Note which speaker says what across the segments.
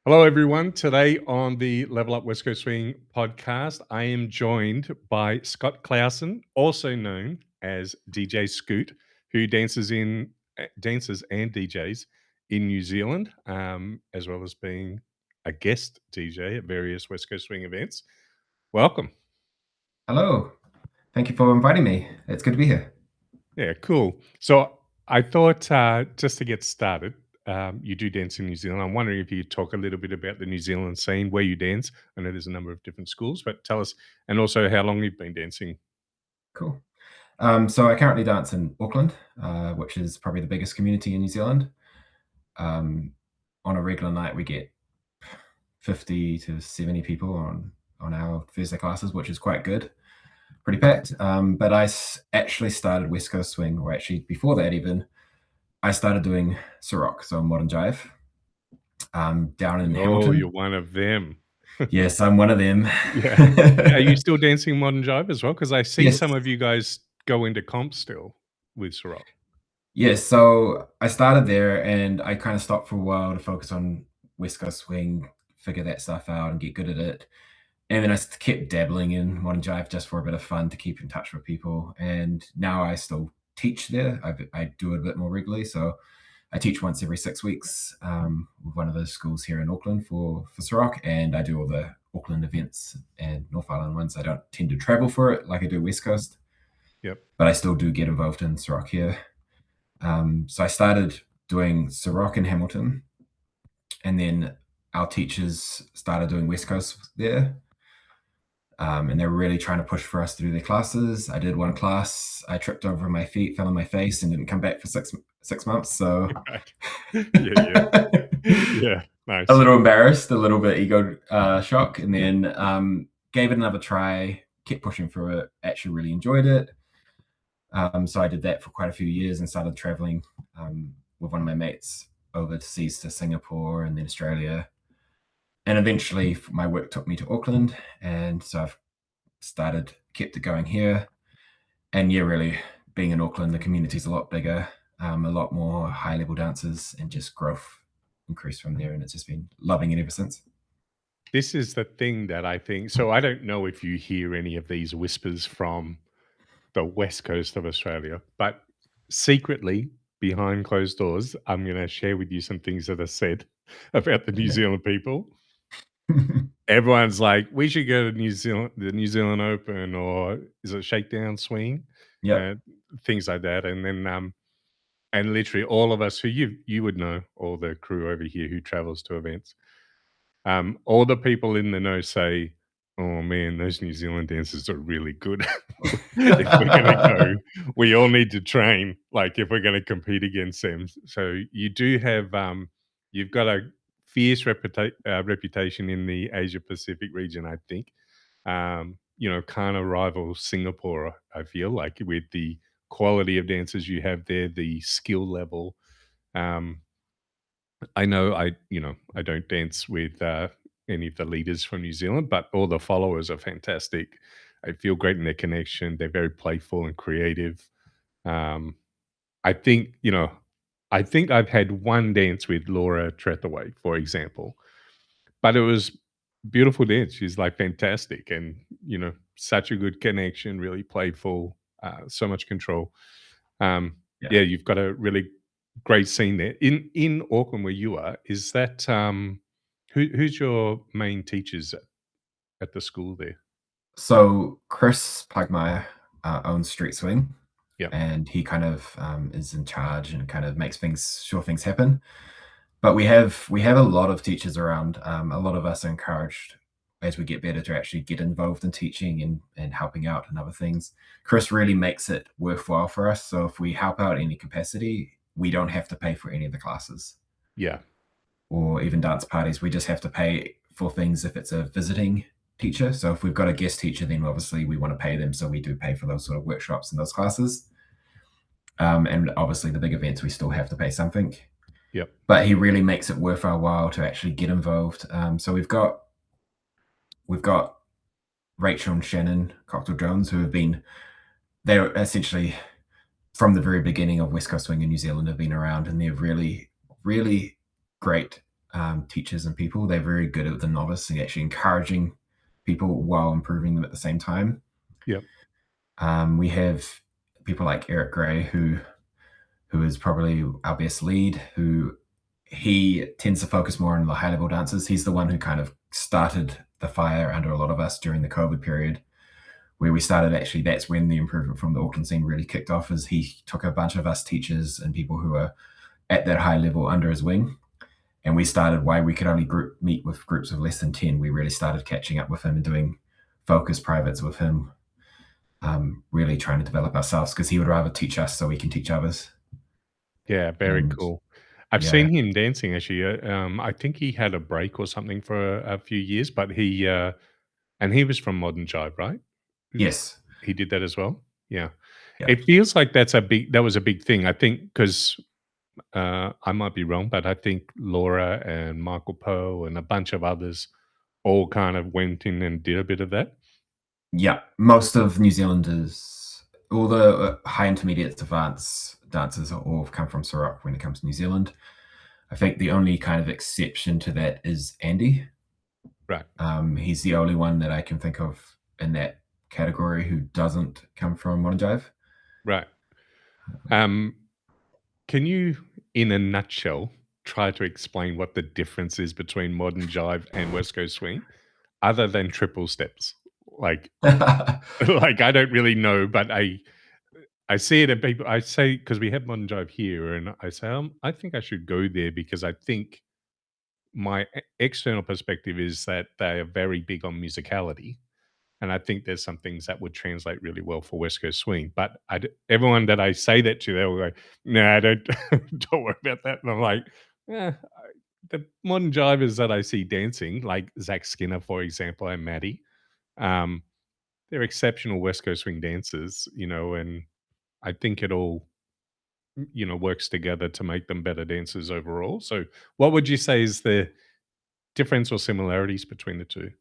Speaker 1: Hello, everyone. Today on the Level Up West Coast Swing podcast, I am joined by Scott Clausen, also known as DJ Scoot, who dances and DJs in New Zealand, as well as being a guest DJ at various West Coast Swing events. Welcome.
Speaker 2: Hello. Thank you for inviting me. It's good to be here.
Speaker 1: Yeah, cool. So I thought just to get started, you do dance in New Zealand. I'm wondering if you could talk a little bit about the New Zealand scene, where you dance. I know there's a number of different schools, but tell us, and also how long you've been dancing.
Speaker 2: Cool. So I currently dance in Auckland, which is probably the biggest community in New Zealand. On a regular night, we get 50 to 70 people on our Thursday classes, which is quite good. Pretty packed. But actually started West Coast Swing, or actually before that even, I started doing Ciroc, so modern jive, down in
Speaker 1: Oh,
Speaker 2: Hamilton.
Speaker 1: you're one of them.
Speaker 2: Yes, I'm one of them.
Speaker 1: Yeah. Are you still dancing modern jive as well? Because I see
Speaker 2: Yes.
Speaker 1: some of you guys go into comp still with Ciroc.
Speaker 2: Yes, so I started there and I kind of stopped for a while to focus on West Coast Swing, figure that stuff out and get good at it. And then I kept dabbling in modern jive just for a bit of fun to keep in touch with people. And now I still teach there. I do it a bit more regularly. So I teach once every 6 weeks with one of those schools here in Auckland for Ciroc. And I do all the Auckland events and North Island ones. I don't tend to travel for it like I do West Coast,
Speaker 1: Yep.
Speaker 2: but I still do get involved in Ciroc here. So I started doing Ciroc in Hamilton, and then our teachers started doing West Coast there. And they were really trying to push for us to do their classes. I did one class. I tripped over my feet, fell on my face, and didn't come back for six months. So
Speaker 1: Right. Yeah. Yeah. Nice.
Speaker 2: a little embarrassed, a little bit ego shock, and then gave it another try. Kept pushing through it. Actually, really enjoyed it. So I did that for quite a few years and started traveling with one of my mates overseas to Singapore and then Australia. And eventually my work took me to Auckland. And so I've kept it going here. And yeah, really being in Auckland, the community's a lot bigger, a lot more high level dancers, and just growth increased from there. And it's just been loving it ever since.
Speaker 1: This is the thing that I think. So I don't know if you hear any of these whispers from the west coast of Australia, but secretly behind closed doors, I'm going to share with you some things that are said about the New Zealand people. Everyone's like, we should go to New Zealand, the New Zealand Open, or is it Shakedown Swing,
Speaker 2: Yep.
Speaker 1: things like that, and then and literally all of us who you would know, all the crew over here who travels to events, all the people in the know say, "Oh man, those New Zealand dancers are really good. If we're gonna go, we all need to train. Like if we're gonna compete against them." So you do have, you've got a fierce reputation in the Asia Pacific region. I think, kind of rival Singapore. I feel like with the quality of dancers you have there, the skill level. Um, I know I don't dance with any of the leaders from New Zealand, but all the followers are fantastic. I feel great in their connection. They're very playful and creative. Um, I think I think I've had one dance with Laura Trethaway, for example, but it was beautiful dance. She's like fantastic, and such a good connection. Really playful, so much control.
Speaker 2: Yeah.
Speaker 1: Yeah, you've got a really great scene there. In Auckland where you are, is that, who's your main teachers at the school there?
Speaker 2: So Chris Pugmire owns Street Swing,
Speaker 1: Yep.
Speaker 2: and he kind of is in charge and kind of makes sure things happen. But we have a lot of teachers around. A lot of us are encouraged as we get better to actually get involved in teaching and helping out and other things. Chris really makes it worthwhile for us. So if we help out any capacity, we don't have to pay for any of the classes
Speaker 1: Yeah.
Speaker 2: or even dance parties. We just have to pay for things if it's a visiting teacher. So if we've got a guest teacher, then obviously we want to pay them. So we do pay for those sort of workshops and those classes. And obviously the big events, we still have to pay something.
Speaker 1: Yep.
Speaker 2: But he really makes it worth our while to actually get involved. So we've got Rachel and Shannon Cocktail Jones, who they're essentially from the very beginning of West Coast Swing in New Zealand have been around, and they're really, really great teachers and people. They're very good at the novice and actually encouraging people while improving them at the same time.
Speaker 1: Yep.
Speaker 2: We have people like Eric Gray, who is probably our best lead, who he tends to focus more on the high level dances. He's the one who kind of started the fire under a lot of us during the COVID period, where we started. Actually, that's when the improvement from the Auckland scene really kicked off, is he took a bunch of us teachers and people who are at that high level under his wing. And we started, why we could only meet with groups of less than 10. We really started catching up with him and doing focus privates with him, really trying to develop ourselves, because he would rather teach us so we can teach others.
Speaker 1: Yeah, very
Speaker 2: And
Speaker 1: cool. I've
Speaker 2: yeah,
Speaker 1: seen him dancing actually. I think he had a break or something for a few years, but and he was from Modern Jive, right?
Speaker 2: yes,
Speaker 1: He did that as well? Yeah.
Speaker 2: yeah.
Speaker 1: It feels like that was a big thing. I think because I might be wrong, but I think Laura and Michael Poe and a bunch of others all kind of went in and did a bit of that.
Speaker 2: Yeah, most of New Zealanders, all the high intermediate advanced dancers are all come from Sarawak when it comes to New Zealand. I think the only kind of exception to that is Andy.
Speaker 1: Right.
Speaker 2: He's the only one that I can think of in that category who doesn't come from Modern Jive.
Speaker 1: Right. Um, can you, in a nutshell, try to explain what the difference is between modern jive and West Coast swing, other than triple steps? Like, like I don't really know, but I see it in people. I say because we have modern jive here, and I say I think I should go there because I think my external perspective is that they are very big on musicality, and I think there's some things that would translate really well for West Coast swing. But everyone that I say that to, they'll go, "Nah, don't don't worry about that." And I'm like, "Yeah." The modern jivers that I see dancing, like Zach Skinner, for example, and Maddie, um, they're exceptional West Coast swing dancers, and I think it all works together to make them better dancers overall. So, what would you say is the difference or similarities between the two?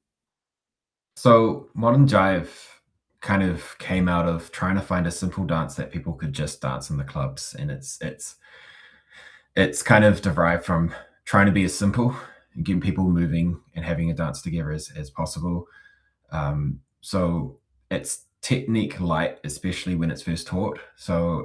Speaker 2: So Modern Jive kind of came out of trying to find a simple dance that people could just dance in the clubs, and it's kind of derived from trying to be as simple and getting people moving and having a dance together as possible. So it's technique light, especially when it's first taught. So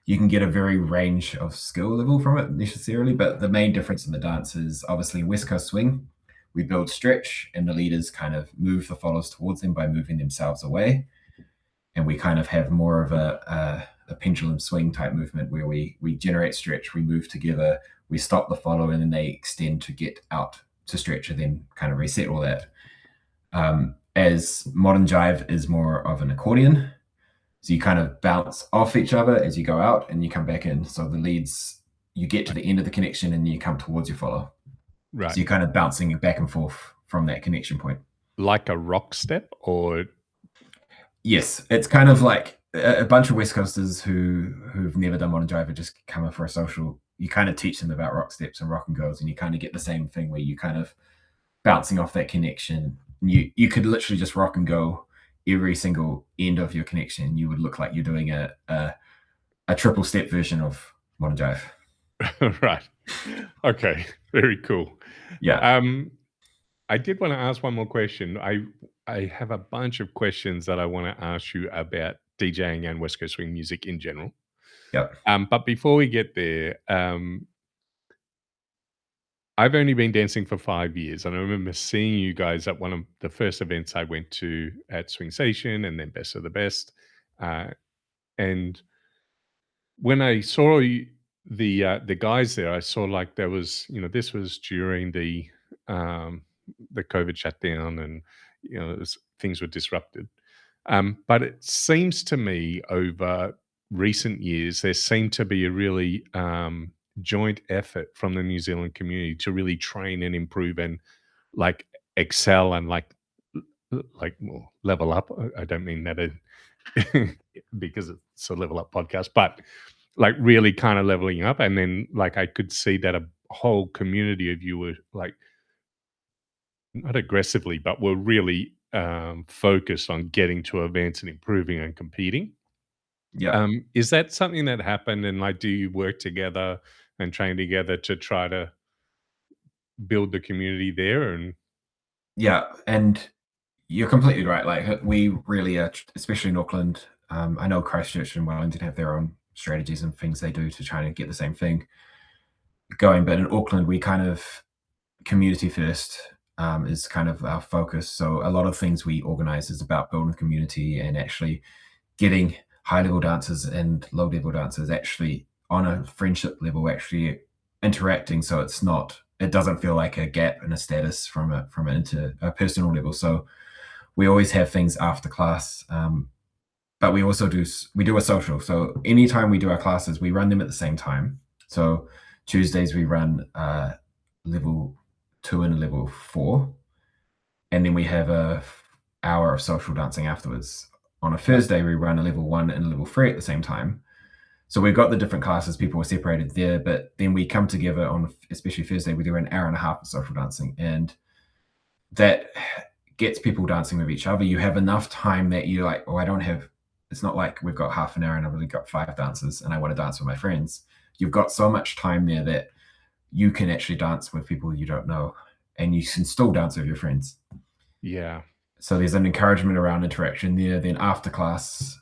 Speaker 2: you can get a very range of skill level from it necessarily, but the main difference in the dance is obviously West Coast swing. We build stretch, and the leaders kind of move the followers towards them by moving themselves away, and we kind of have more of a pendulum swing type movement where we generate stretch, we move together, we stop the follow, and then they extend to get out to stretch, and then kind of reset all that. As modern jive is more of an accordion, so you kind of bounce off each other as you go out and you come back in. So the leads, you get to the end of the connection and you come towards your follow.
Speaker 1: Right.
Speaker 2: So you're kind of bouncing back and forth from that connection point.
Speaker 1: Like a rock step, or
Speaker 2: Yes, it's kind of like a bunch of West Coasters who've never done modern jive are just coming for a social. You kind of teach them about rock steps and rock and goes, and you kind of get the same thing where you kind of bouncing off that connection. You could literally just rock and go every single end of your connection. You would look like you're doing a triple step version of modern jive.
Speaker 1: right. Okay, very cool.
Speaker 2: Yeah,
Speaker 1: I did want to ask one more question. I have a bunch of questions that I want to ask you about DJing and West Coast swing music in general.
Speaker 2: yep,
Speaker 1: But before we get there, I've only been dancing for 5 years, and I remember seeing you guys at one of the first events I went to at Swing Station, and then Best of the Best. And when I saw the guys there, I saw like there was, this was during the COVID shutdown, and things were disrupted. But it seems to me over recent years there seemed to be a really joint effort from the New Zealand community to really train and improve and like excel and well, level up. I don't mean that because it's a level up podcast, but like really kind of leveling up. And then like I could see that a whole community of you were like not aggressively, but were really focused on getting to events and improving and competing.
Speaker 2: yep.
Speaker 1: Is that something that happened? And like, do you work together and train together to try to? build the community there. And
Speaker 2: Yeah, and you're completely right. Like we really are, especially in Auckland. I know Christchurch and Wellington have their own strategies and things they do to try to get the same thing going, but in Auckland, we kind of community first is kind of our focus. So a lot of things we organize is about building community and actually getting high level dancers and low level dancers actually on a friendship level, actually interacting. So it doesn't feel like a gap in a status from a personal level. So we always have things after class, but we do a social. So anytime we do our classes, we run them at the same time. So Tuesdays we run level 2 and level 4, and then we have a hour of social dancing afterwards. On a Thursday, we run a level 1 and a level 3 at the same time. So we've got the different classes, people are separated there, but then we come together on, especially Thursday, we do an hour and a half of social dancing, and that gets people dancing with each other. You have enough time that you're like, oh, it's not like we've got half an hour and I've only got 5 dancers and I want to dance with my friends. You've got so much time there that you can actually dance with people you don't know, and you can still dance with your friends.
Speaker 1: yeah,
Speaker 2: So there's an encouragement around interaction there. Then after class,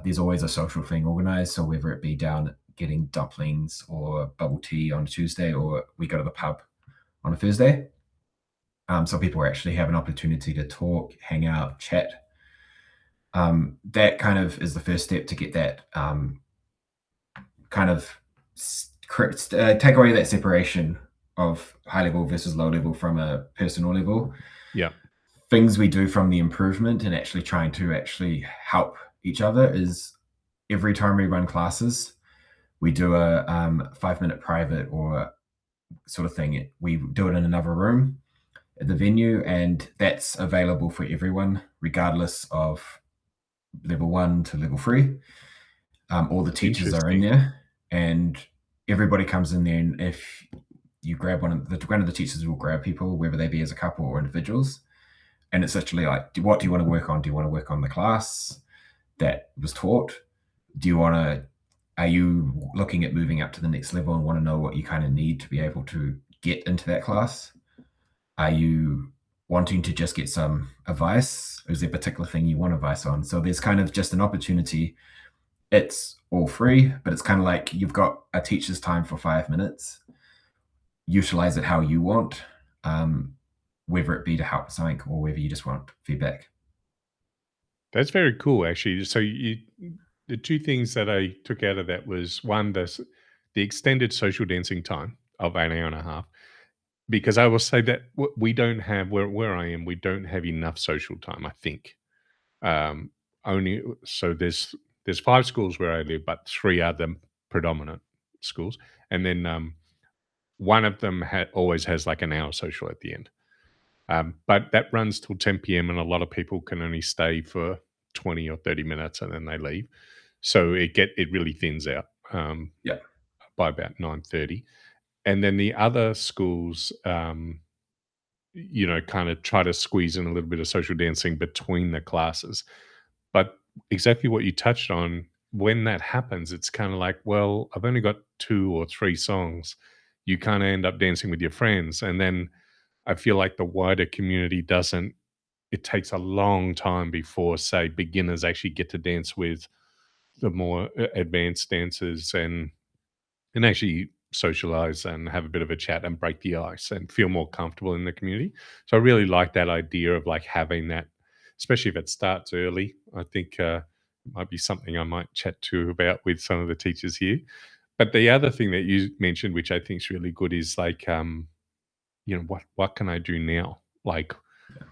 Speaker 2: there's always a social thing organized. So whether it be down getting dumplings or bubble tea on a Tuesday, or we go to the pub on a Thursday. So people actually have an opportunity to talk, hang out, chat. That kind of is the first step to get that kind of take away that separation of high level versus low level from a personal level.
Speaker 1: yeah.
Speaker 2: Things we do from the improvement and actually trying to actually help each other is every time we run classes, we do a 5-minute private or sort of thing. We do it in another room at the venue, and that's available for everyone, regardless of level 1 to level 3. All the teachers are in
Speaker 1: Interesting.
Speaker 2: there, and everybody comes in there. And if you grab one of the teachers will grab people, whether they be as a couple or individuals, and it's actually like, what do you want to work on? Do you want to work on the class that was taught? Do you want to? Are you looking at moving up to the next level and want to know what you kind of need to be able to get into that class? Are you wanting to just get some advice? Is there a particular thing you want advice on? So there's kind of just an opportunity. It's all free, but it's kind of like you've got a teacher's time for 5 minutes. Utilize it how you want, whether it be to help something or whether you just want feedback.
Speaker 1: That's very cool, actually. So the two things that I took out of that was one, the extended social dancing time of an hour and a half, because I will say that we don't have where I am, we don't have enough social time. I think um, only so there's 5 schools where I live, but 3 are the predominant schools, and then one of them always has like an hour social at the end. But that runs till 10 p.m. and a lot of people can only stay for 20 or 30 minutes and then they leave. So it really thins out
Speaker 2: Yeah,
Speaker 1: by about 9:30. And then the other schools, kind of try to squeeze in a little bit of social dancing between the classes. But exactly what you touched on, when that happens, it's kind of like, well, I've only got 2 or 3 songs. You kind of end up dancing with your friends. And then I feel like the wider community doesn't, it takes a long time before, say, beginners actually get to dance with the more advanced dancers and actually socialize and have a bit of a chat and break the ice and feel more comfortable in the community. So I really like that idea of like having that, especially if it starts early. I think it might be something I might chat to about with some of the teachers here. But the other thing that you mentioned, which I think is really good, is like what can I do now? Like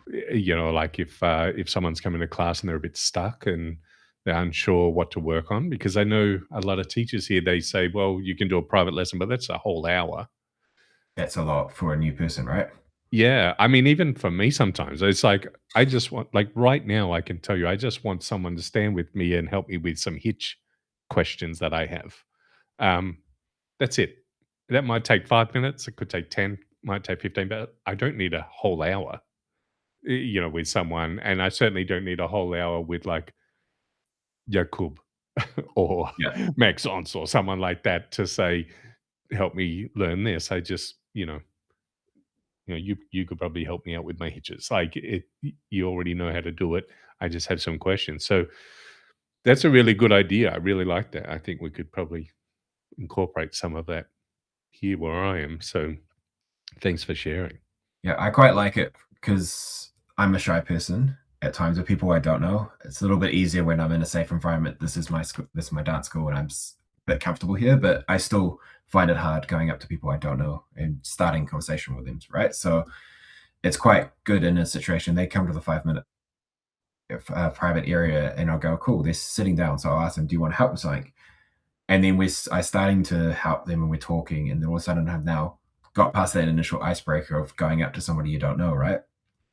Speaker 1: like if someone's coming to class and they're a bit stuck and they're unsure what to work on, because I know a lot of teachers here, they say, well, you can do a private lesson, but that's a whole hour.
Speaker 2: that's a lot for a new person, right?
Speaker 1: Yeah, I mean, even for me sometimes it's like I just want, like right now I can tell you I just want someone to stand with me and help me with some hitch questions that I have. um that's it. That might take 5 minutes, it could take 10, might take 15, but I don't need a whole hour with someone, and I certainly don't need a whole hour with like Jakub or
Speaker 2: Yeah.
Speaker 1: Maxence or someone like that to say, help me learn this. I just, you could probably help me out with my hitches. Like you already know how to do it. I just have some questions. So that's a really good idea. I really like that. I think we could probably incorporate some of that here where I am. So thanks for sharing.
Speaker 2: Yeah, I quite like it because I'm a shy person at times with people I don't know. It's a little bit easier when I'm in a safe environment. This is my school, this is my dance school, and I'm a bit comfortable here. But I still find it hard going up to people I don't know and starting conversation with them. Right, so it's quite good in a situation. They come to the 5 minute private area, and I'll go, cool. They're sitting down, so I'll ask them, "Do you want help with something?" And then I starting to help them, and we're talking, and then all of a sudden I've now got past that initial icebreaker of going up to somebody you don't know, right?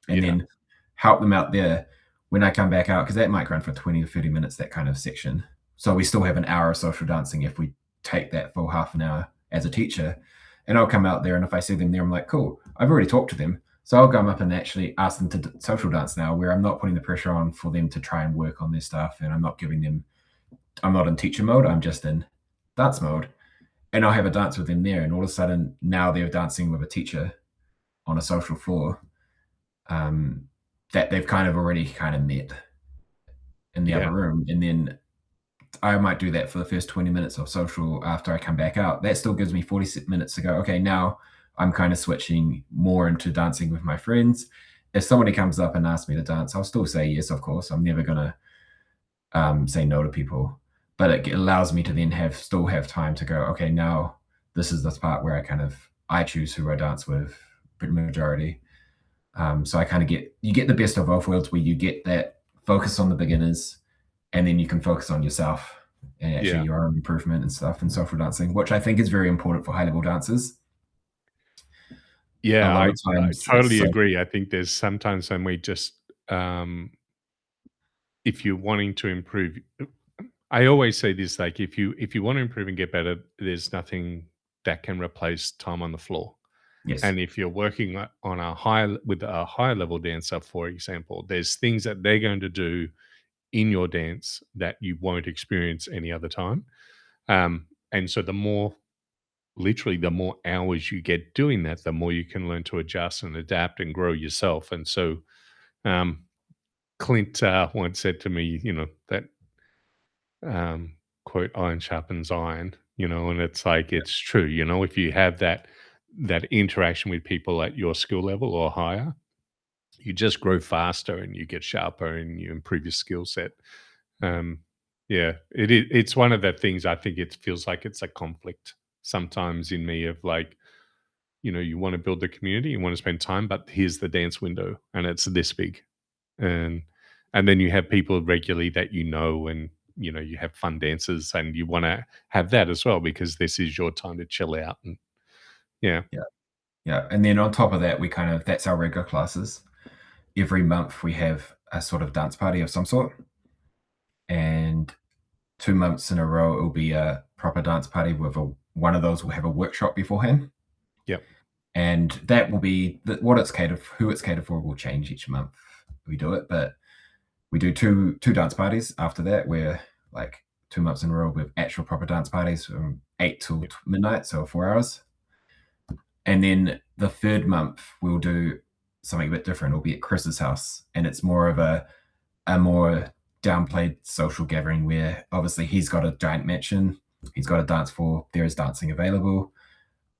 Speaker 2: And
Speaker 1: Yeah.
Speaker 2: then help them out there when I come back out, because that might run for 20 or 30 minutes, that kind of section. So we still have an hour of social dancing if we take that full half an hour as a teacher. And I'll come out there, and if I see them there, I'm like, cool, I've already talked to them. So I'll come up and actually ask them to social dance now, where I'm not putting the pressure on for them to try and work on their stuff. And I'm not in teacher mode, I'm just in dance mode. And I'll have a dance with them there. And all of a sudden, now they're dancing with a teacher on a social floor that they've kind of already kind of met in the
Speaker 1: Yeah.
Speaker 2: other room. And then I might do that for the first 20 minutes of social after I come back out. That still gives me 40 minutes to go, okay, now I'm kind of switching more into dancing with my friends. If somebody comes up and asks me to dance, I'll still say yes, of course. I'm never going to say no to people. But it allows me to then still have time to go, okay, now this is the part where I choose who I dance with, pretty majority. So I kind of you get the best of both worlds, where you get that focus on the beginners, and then you can focus on yourself and actually
Speaker 1: Yeah.
Speaker 2: your own improvement and stuff in social dancing, which I think is very important for high level dancers. A
Speaker 1: Yeah,
Speaker 2: lot
Speaker 1: I
Speaker 2: of times it's
Speaker 1: totally
Speaker 2: so,
Speaker 1: agree. I think there's sometimes when we just, if you're wanting to improve, I always say this, like if you want to improve and get better, there's nothing that can replace time on the floor.
Speaker 2: yes,
Speaker 1: And if you're working on with a high level dancer, for example, there's things that they're going to do in your dance that you won't experience any other time. And so the more hours you get doing that, the more you can learn to adjust and adapt and grow yourself. And so, um, Clint once said to me, that quote, iron sharpens iron, and it's like, it's true, if you have that interaction with people at your skill level or higher, you just grow faster and you get sharper and you improve your skill set. Um, yeah, it's one of the things. I think it feels like it's a conflict sometimes in me of like, you want to build the community, you want to spend time, but here's the dance window and it's this big. And and then you have people regularly that and you have fun dances and you want to have that as well because this is your time to chill out and yeah.
Speaker 2: yeah, yeah. And then on top of that, that's our regular classes. Every month we have a sort of dance party of some sort, and 2 months in a row it'll be a proper dance party with one of those will have a workshop beforehand.
Speaker 1: Yep.
Speaker 2: And that will be what who it's catered for will change each month we do it. But we do two dance parties after that, where like 2 months in a row with actual proper dance parties from 8 till
Speaker 1: Yep.
Speaker 2: midnight, so 4 hours. And then the third month we'll do something a bit different. It'll be at Chris's house, and it's more of a more downplayed social gathering, where obviously he's got a giant mansion, he's got a dance floor, there is dancing available.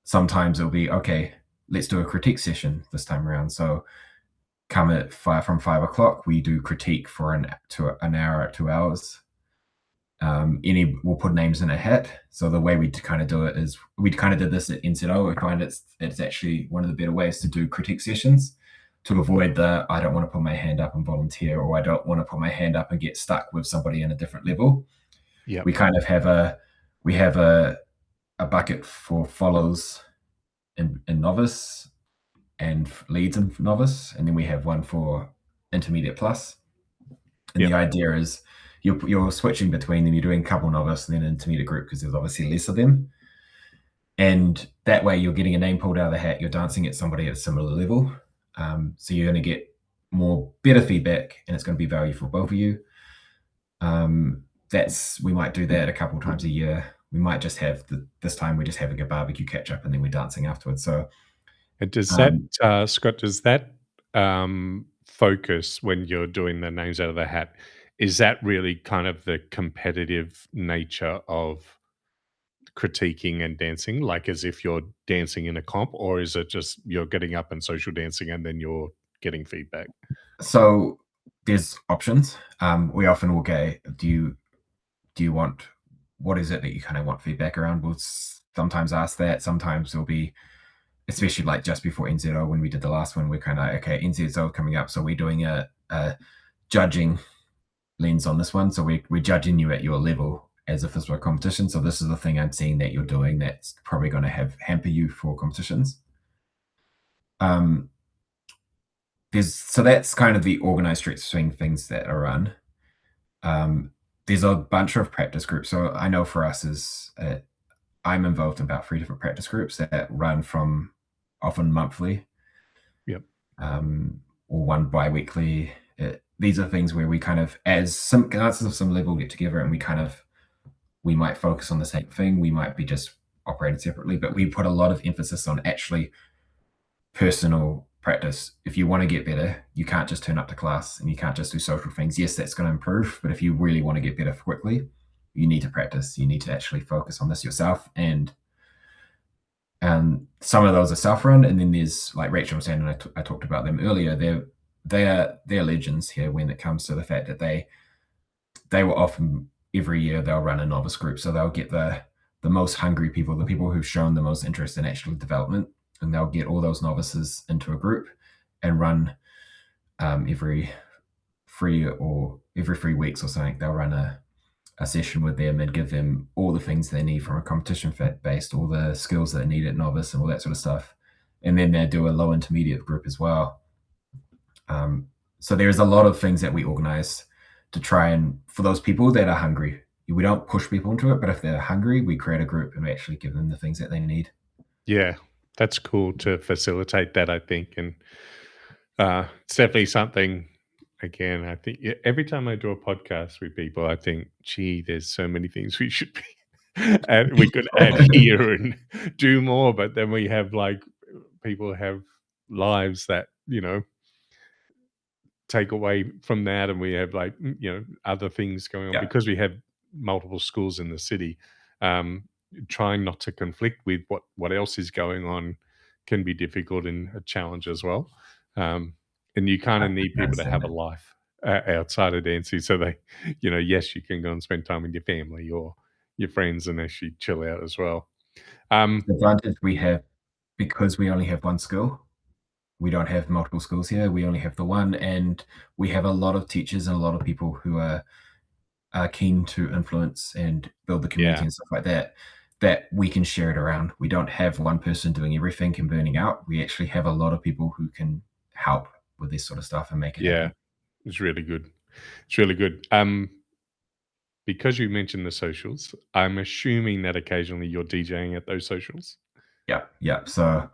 Speaker 2: Sometimes it'll be, okay, let's do a critique session this time around. So come at from 5 o'clock, we do critique for an hour, 2 hours. We'll put names in a hat. So the way we kind of do it is, we kind of did this at NZO. We find it's actually one of the better ways to do critique sessions, to avoid I don't want to put my hand up and volunteer, or I don't want to put my hand up and get stuck with somebody in a different level.
Speaker 1: Yep.
Speaker 2: We kind of have a bucket for follows in novice and leads in novice, and then we have one for intermediate plus. And
Speaker 1: Yep.
Speaker 2: the idea is you're switching between them. You're doing couple novice and then intermediate group, because there's obviously less of them. And that way you're getting a name pulled out of the hat. You're dancing at somebody at a similar level. So you're going to get better feedback, and it's going to be value for both of you. We might do that a couple times a year. We might just have this time we're just having a barbecue catch up, and then we're dancing afterwards. So
Speaker 1: And does that,
Speaker 2: Um,
Speaker 1: Scott, does that, focus when you're doing the names out of the hat, is that really kind of the competitive nature of critiquing and dancing, like as if you're dancing in a comp, or is it just you're getting up and social dancing and then you're getting feedback?
Speaker 2: so there's options. We often will get, do you want, what is it that you kind of want feedback around? We'll sometimes ask that. Sometimes it'll be, especially like just before NZO when we did the last one, we're kind of okay, NZO coming up, so we're doing a judging lens on this one. So we're judging you at your level as if this were a competition. So this is the thing I'm seeing that you're doing that's probably going to hamper you for competitions. Um, so that's kind of the organized street swing things that are run. Um, there's a bunch of practice groups. So I know for us is I'm involved in about 3 different practice groups that run from often monthly,
Speaker 1: Yep.
Speaker 2: or one bi-weekly. These are things where we kind of, as some dancers of some level, get together and we might focus on the same thing. We might be just operated separately, but we put a lot of emphasis on actually personal practice. If you want to get better, you can't just turn up to class and you can't just do social things. Yes, that's going to improve, but if you really want to get better quickly, you need to practice. You need to actually focus on this yourself. And some of those are self-run, and then there's like Rachel was saying, and I talked about them earlier. They're legends here when it comes to the fact that they will often every year they'll run a novice group, so they'll get the most hungry people, the people who've shown the most interest in actual development, and they'll get all those novices into a group and run every 3 weeks or something. They'll run a session with them and give them all the things they need from a competition based, all the skills they need at novice and all that sort of stuff. And then they do a low intermediate group as well. So there's a lot of things that we organize to try and, for those people that are hungry, we don't push people into it, but if they're hungry, we create a group and we actually give them the things that they need.
Speaker 1: Yeah, that's cool to facilitate that, I think, and it's definitely something. Again, I think every time I do a podcast with people, I think, "Gee, there's so many things we should be and we could add here and do more." But then we have like people have lives that take away from that, and we have like other things going on
Speaker 2: Yeah,
Speaker 1: because we have multiple schools in the city. Um, Trying not to conflict with what else is going on can be difficult and a challenge as well. Um, and you kind
Speaker 2: I
Speaker 1: of need
Speaker 2: can
Speaker 1: people to
Speaker 2: understand
Speaker 1: have a
Speaker 2: that.
Speaker 1: life outside of dancing, so they, yes, you can go and spend time with your family or your friends and actually chill out as well. Um,
Speaker 2: The advantage we have, because we only have one school, we don't have multiple schools here. We only have the one, and we have a lot of teachers and a lot of people who are keen to influence and build the community
Speaker 1: yeah,
Speaker 2: and stuff like that, that we can share it around. We don't have one person doing everything and burning out. We actually have a lot of people who can help with this sort of stuff and make it
Speaker 1: yeah,
Speaker 2: happen.
Speaker 1: it's really good. It's really good. Because you mentioned the socials, I'm assuming that occasionally you're DJing at those socials?
Speaker 2: Yeah, yeah. So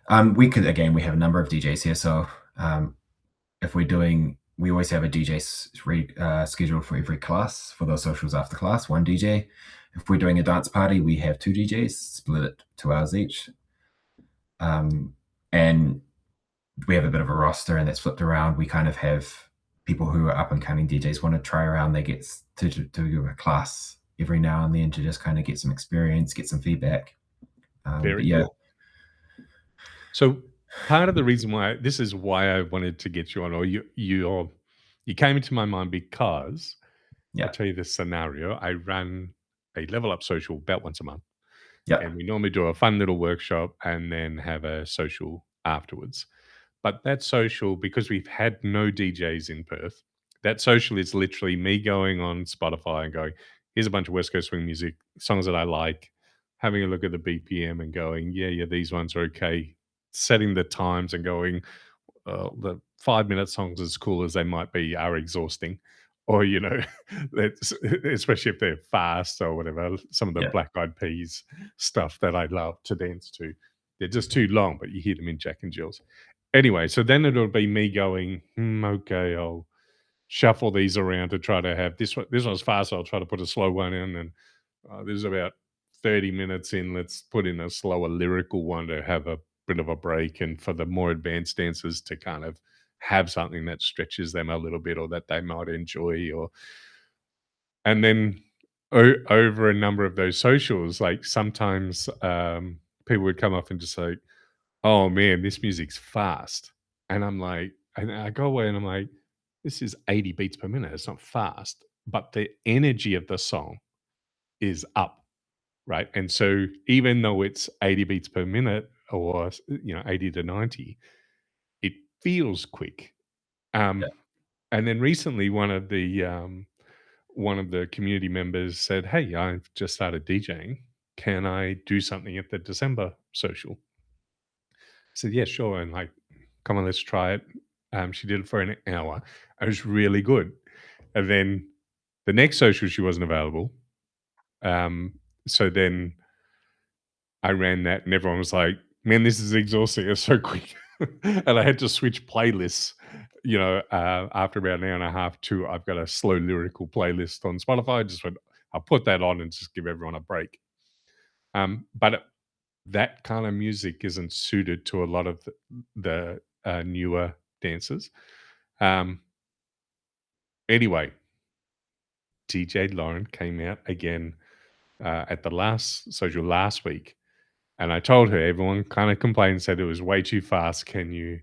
Speaker 2: we have a number of DJs here. So if we're doing, we always have a DJ scheduled for every class for those socials after class, one DJ. If we're doing a dance party, we have two DJs split it 2 hours each. And we have a bit of a roster and that's flipped around. We kind of have people who are up and coming DJs want to try around. They get to do a class every now and then to just kind of get some experience, get some feedback. But
Speaker 1: Very
Speaker 2: yeah,
Speaker 1: cool. So part of the reason why this is why I wanted to get you on, or you came into my mind because I'll
Speaker 2: yeah,
Speaker 1: tell you this scenario. I run a level up social about once a month,
Speaker 2: yeah,
Speaker 1: and we normally do a fun little workshop and then have a social afterwards. But that social, because we've had no DJs in Perth, that social is literally me going on Spotify and going, here's a bunch of West Coast swing music, songs that I like, having a look at the BPM and going, yeah, yeah, these ones are okay. Setting the times and going, the 5 minute songs, as cool as they might be, are exhausting. Or, that's, especially if they're fast or whatever, some of the
Speaker 2: yeah,
Speaker 1: Black Eyed Peas stuff that I love to dance to. They're just too long, but you hear them in Jack and Jill's. Anyway, so then it'll be me going, okay, I'll shuffle these around to try to have this one. This one's fast, so I'll try to put a slow one in, and this is about 30 minutes in. Let's put in a slower lyrical one to have a bit of a break, and for the more advanced dancers to kind of have something that stretches them a little bit or that they might enjoy. Or and then over a number of those socials, like sometimes people would come up and just say, "Oh man, this music's fast," and I'm like, and I go away and I'm like, "This is 80 beats per minute. It's not fast, but the energy of the song is up." Right. And so even though it's 80 beats per minute or, 80 to 90, it feels quick.
Speaker 2: Yeah.
Speaker 1: Um, and then recently one of the community members said, "Hey, I've just started DJing. Can I do something at the December social?" I said, "Yeah, sure." And like, come on, let's try it. She did it for an hour. It was really good. And then the next social, she wasn't available. So then I ran that and everyone was like, "Man, this is exhausting. It's so quick." And I had to switch playlists, after about an hour and a half to I've got a slow lyrical playlist on Spotify. I just went, I'll put that on and just give everyone a break. But that kind of music isn't suited to a lot of the newer dancers. Um, anyway, DJ Lauren came out again at the last social last week. And I told her, everyone kind of complained, said it was way too fast. Can you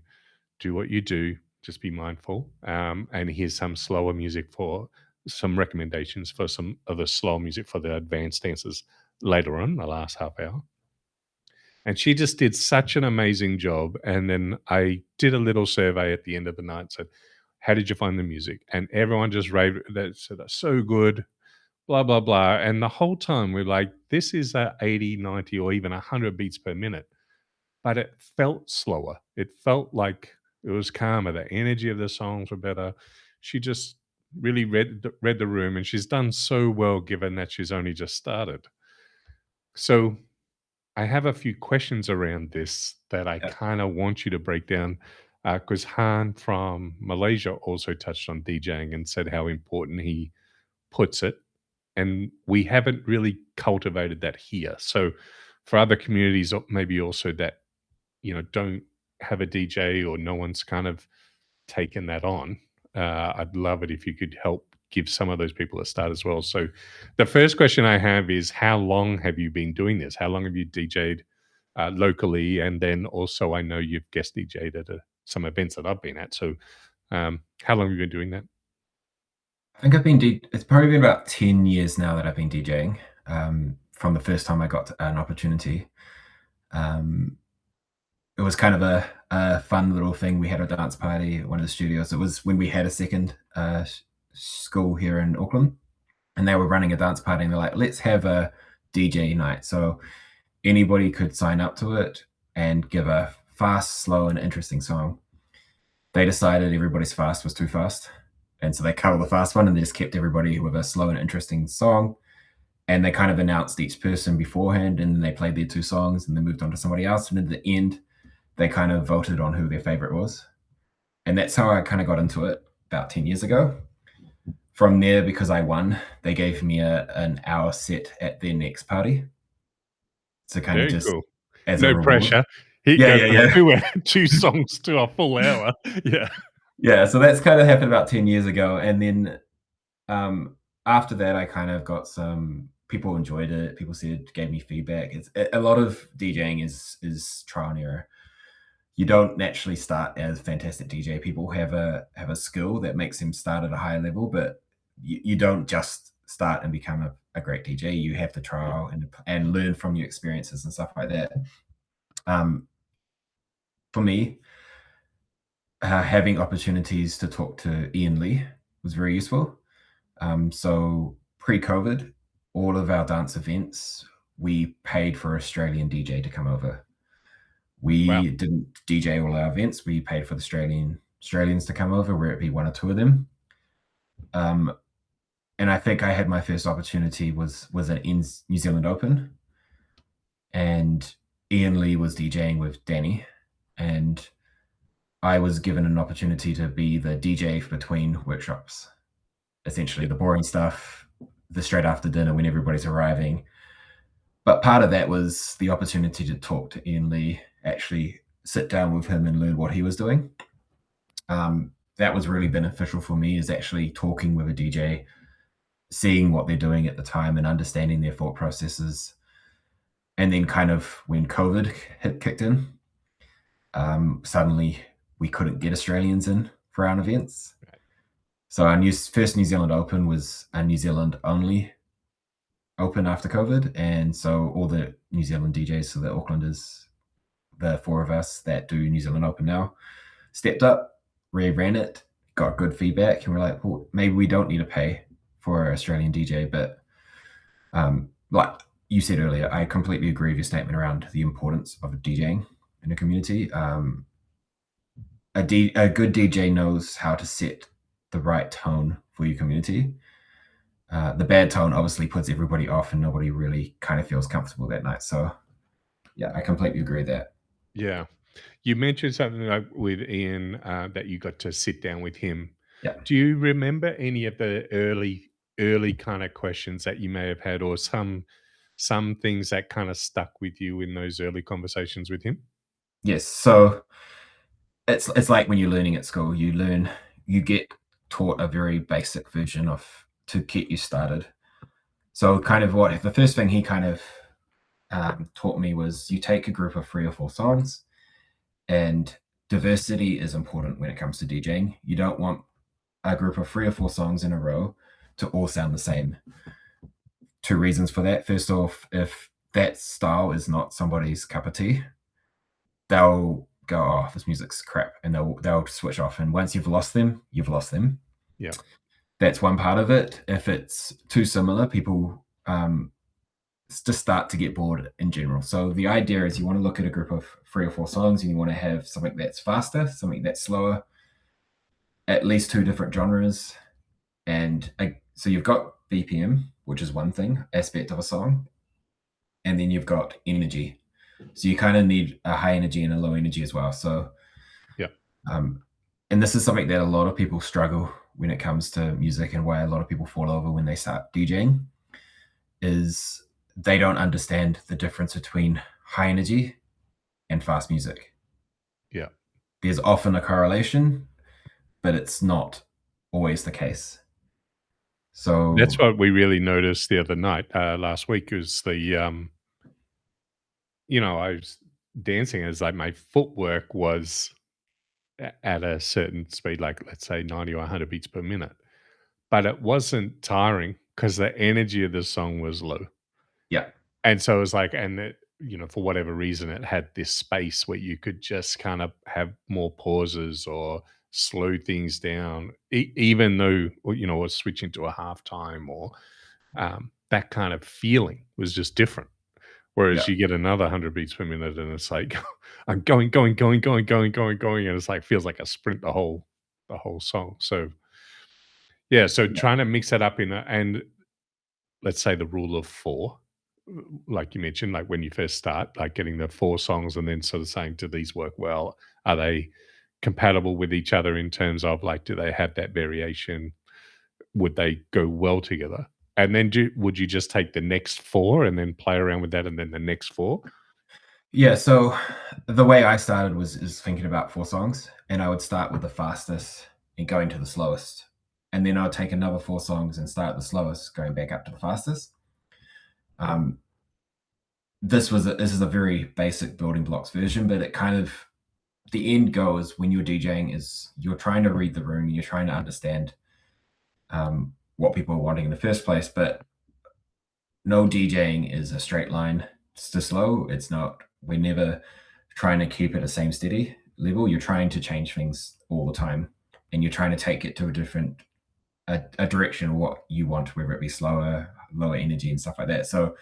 Speaker 1: do what you do? Just be mindful. And here's some slower music for some recommendations for some other slow music for the advanced dancers later on, the last half hour. And she just did such an amazing job. And then I did a little survey at the end of the night, said, "How did you find the music?" And everyone just raved that, said that's so good, blah, blah, blah. And the whole time we're like, this is at 80, 90, or even 100 beats per minute. But it felt slower. It felt like it was calmer. The energy of the songs were better. She just really read the room, and she's done so well given that she's only just started. So I have a few questions around this that I
Speaker 2: Yeah.
Speaker 1: kind of want you to break down, because Han from Malaysia also touched on DJing and said how important he puts it, and we haven't really cultivated that here. So for other communities, maybe also that don't have a DJ or no one's kind of taken that on. I'd love it if you could help give some of those people a start as well. So the first question I have is, how long have you been doing this? How long have you DJed locally? And then also, I know you've guest DJed at some events that I've been at. So how long have you been doing that?
Speaker 2: I think it's probably been about 10 years now that I've been DJing, from the first time I got an opportunity. It was kind of a fun little thing. We had a dance party at one of the studios. It was when we had a second school here in Auckland, and they were running a dance party, and they're like, "Let's have a DJ night." So anybody could sign up to it and give a fast, slow, and interesting song. They decided everybody's fast was too fast, and so they cut all the fast one and they just kept everybody with a slow and interesting song. And they kind of announced each person beforehand, and then they played their two songs and then moved on to somebody else. And at the end, they kind of voted on who their favorite was. And that's how I kind of got into it about 10 years ago. From there, because I won, they gave me an hour set at their next party. So kind of
Speaker 1: Very
Speaker 2: just
Speaker 1: cool.
Speaker 2: as a
Speaker 1: No
Speaker 2: reward.
Speaker 1: pressure. He
Speaker 2: Yeah,
Speaker 1: goes
Speaker 2: yeah,
Speaker 1: from
Speaker 2: yeah.
Speaker 1: two songs to a full hour. Yeah.
Speaker 2: Yeah, so that's kind of happened about 10 years ago. And then after that, I kind of got some people enjoyed it. People gave me feedback. It's a lot of DJing is trial and error. You don't naturally start as a fantastic DJ. People have a skill that makes them start at a higher level, but you don't just start and become a great DJ. You have to trial and learn from your experiences and stuff like that. For me, having opportunities to talk to Ian Lee was very useful. So pre-COVID, all of our dance events, we paid for Australian DJ to come over.
Speaker 1: Wow.
Speaker 2: We didn't DJ all our events. We paid for the Australians to come over, where it be one or two of them. And I think I had my first opportunity was at New Zealand Open, and Ian Lee was DJing with Danny, and I was given an opportunity to be the DJ between workshops. Essentially, the boring stuff, the straight after dinner when everybody's arriving. But part of that was the opportunity to talk to Ian Lee actually sit down with him and learn what he was doing. That was really beneficial for me, is actually talking with a DJ, seeing what they're doing at the time and understanding their thought processes. And then kind of when COVID kicked in, suddenly we couldn't get Australians in for our events.
Speaker 1: Right.
Speaker 2: So our first New Zealand Open was a New Zealand only Open after COVID. And so all the New Zealand DJs, so the Aucklanders, the four of us that do New Zealand Open now, stepped up, ran it, got good feedback, and we're like, well, maybe we don't need to pay for an Australian DJ. But like you said earlier, I completely agree with your statement around the importance of DJing in a community. A good DJ knows how to set the right tone for your community. The bad tone obviously puts everybody off and nobody really kind of feels comfortable that night. So yeah, I completely agree with that.
Speaker 1: Yeah. You mentioned something like with Ian, that you got to sit down with him.
Speaker 2: Yeah.
Speaker 1: Do you remember any of the early kind of questions that you may have had, or some things that kind of stuck with you in those early conversations with him?
Speaker 2: Yes. So it's like when you're learning at school, you get taught a very basic version of to get you started. So kind of what the first thing he kind of taught me was, you take a group of 3 or 4 songs, and diversity is important when it comes to DJing. You don't want a group of 3 or 4 songs in a row to all sound the same. 2 reasons for that. First off, if that style is not somebody's cup of tea, they'll go, oh, this music's crap, and they'll switch off. And once you've lost them, you've lost them.
Speaker 1: Yeah.
Speaker 2: That's one part of it. If it's too similar, people just start to get bored in general. So the idea is, you want to look at a group of 3 or 4 songs, and you want to have something that's faster, something that's slower, at least 2 different genres. And so you've got BPM, which is one thing, aspect of a song, and then you've got energy. So you kind of need a high energy and a low energy as well. So
Speaker 1: yeah.
Speaker 2: And this is something that a lot of people struggle when it comes to music, and why a lot of people fall over when they start DJing, is they don't understand the difference between high energy and fast music.
Speaker 1: Yeah.
Speaker 2: There's often a correlation, but it's not always the case. So
Speaker 1: That's what we really noticed the other night, last week, was I was dancing as like my footwork was at a certain speed, like let's say 90 or 100 beats per minute, but it wasn't tiring because the energy of the song was low.
Speaker 2: yeah,
Speaker 1: And so it was like, and it, for whatever reason, it had this space where you could just kind of have more pauses or slow things down, even though, or switching to a halftime, or that kind of feeling was just different. Whereas
Speaker 2: yeah,
Speaker 1: you get another 100 beats per minute and it's like, I'm going, going, going, going, going, going, going. And it's like, feels like a sprint the whole song. So, yeah. So
Speaker 2: yeah.
Speaker 1: trying to mix that up and let's say the rule of 4, like you mentioned, like when you first start, like getting the 4 songs and then sort of saying, do these work well? Are they compatible with each other in terms of like, do they have that variation? Would they go well together? And then would you just take the next 4 and then play around with that, and then the next 4?
Speaker 2: Yeah, so the way I started is thinking about 4 songs, and I would start with the fastest and going to the slowest. And then I would take another 4 songs and start at the slowest, going back up to the fastest. This is a very basic building blocks version, but it kind of, the end goal is, when you're DJing, is you're trying to read the room, you're trying to understand what people are wanting in the first place. But no DJing is a straight line to slow. It's not. We're never trying to keep it a same steady level. You're trying to change things all the time, and you're trying to take it to a direction of what you want, whether it be slower, lower energy, and stuff like that. So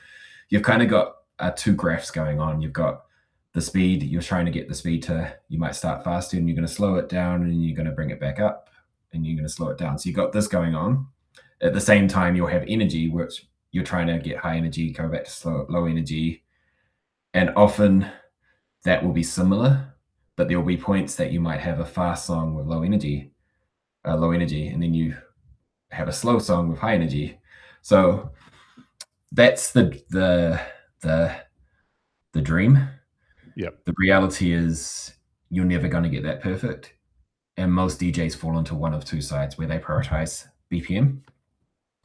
Speaker 2: you've kind of got 2 graphs going on. You've got the speed. You're trying to get the speed to, you might start faster and you're going to slow it down, and you're going to bring it back up, and you're going to slow it down. So you've got this going on. At the same time, you'll have energy, which you're trying to get high energy, go back to low energy. And often that will be similar, but there will be points that you might have a fast song with low energy, and then you have a slow song with high energy. So that's the dream.
Speaker 1: Yep.
Speaker 2: The reality is you're never going to get that perfect. And most DJs fall into one of two sides where they prioritize BPM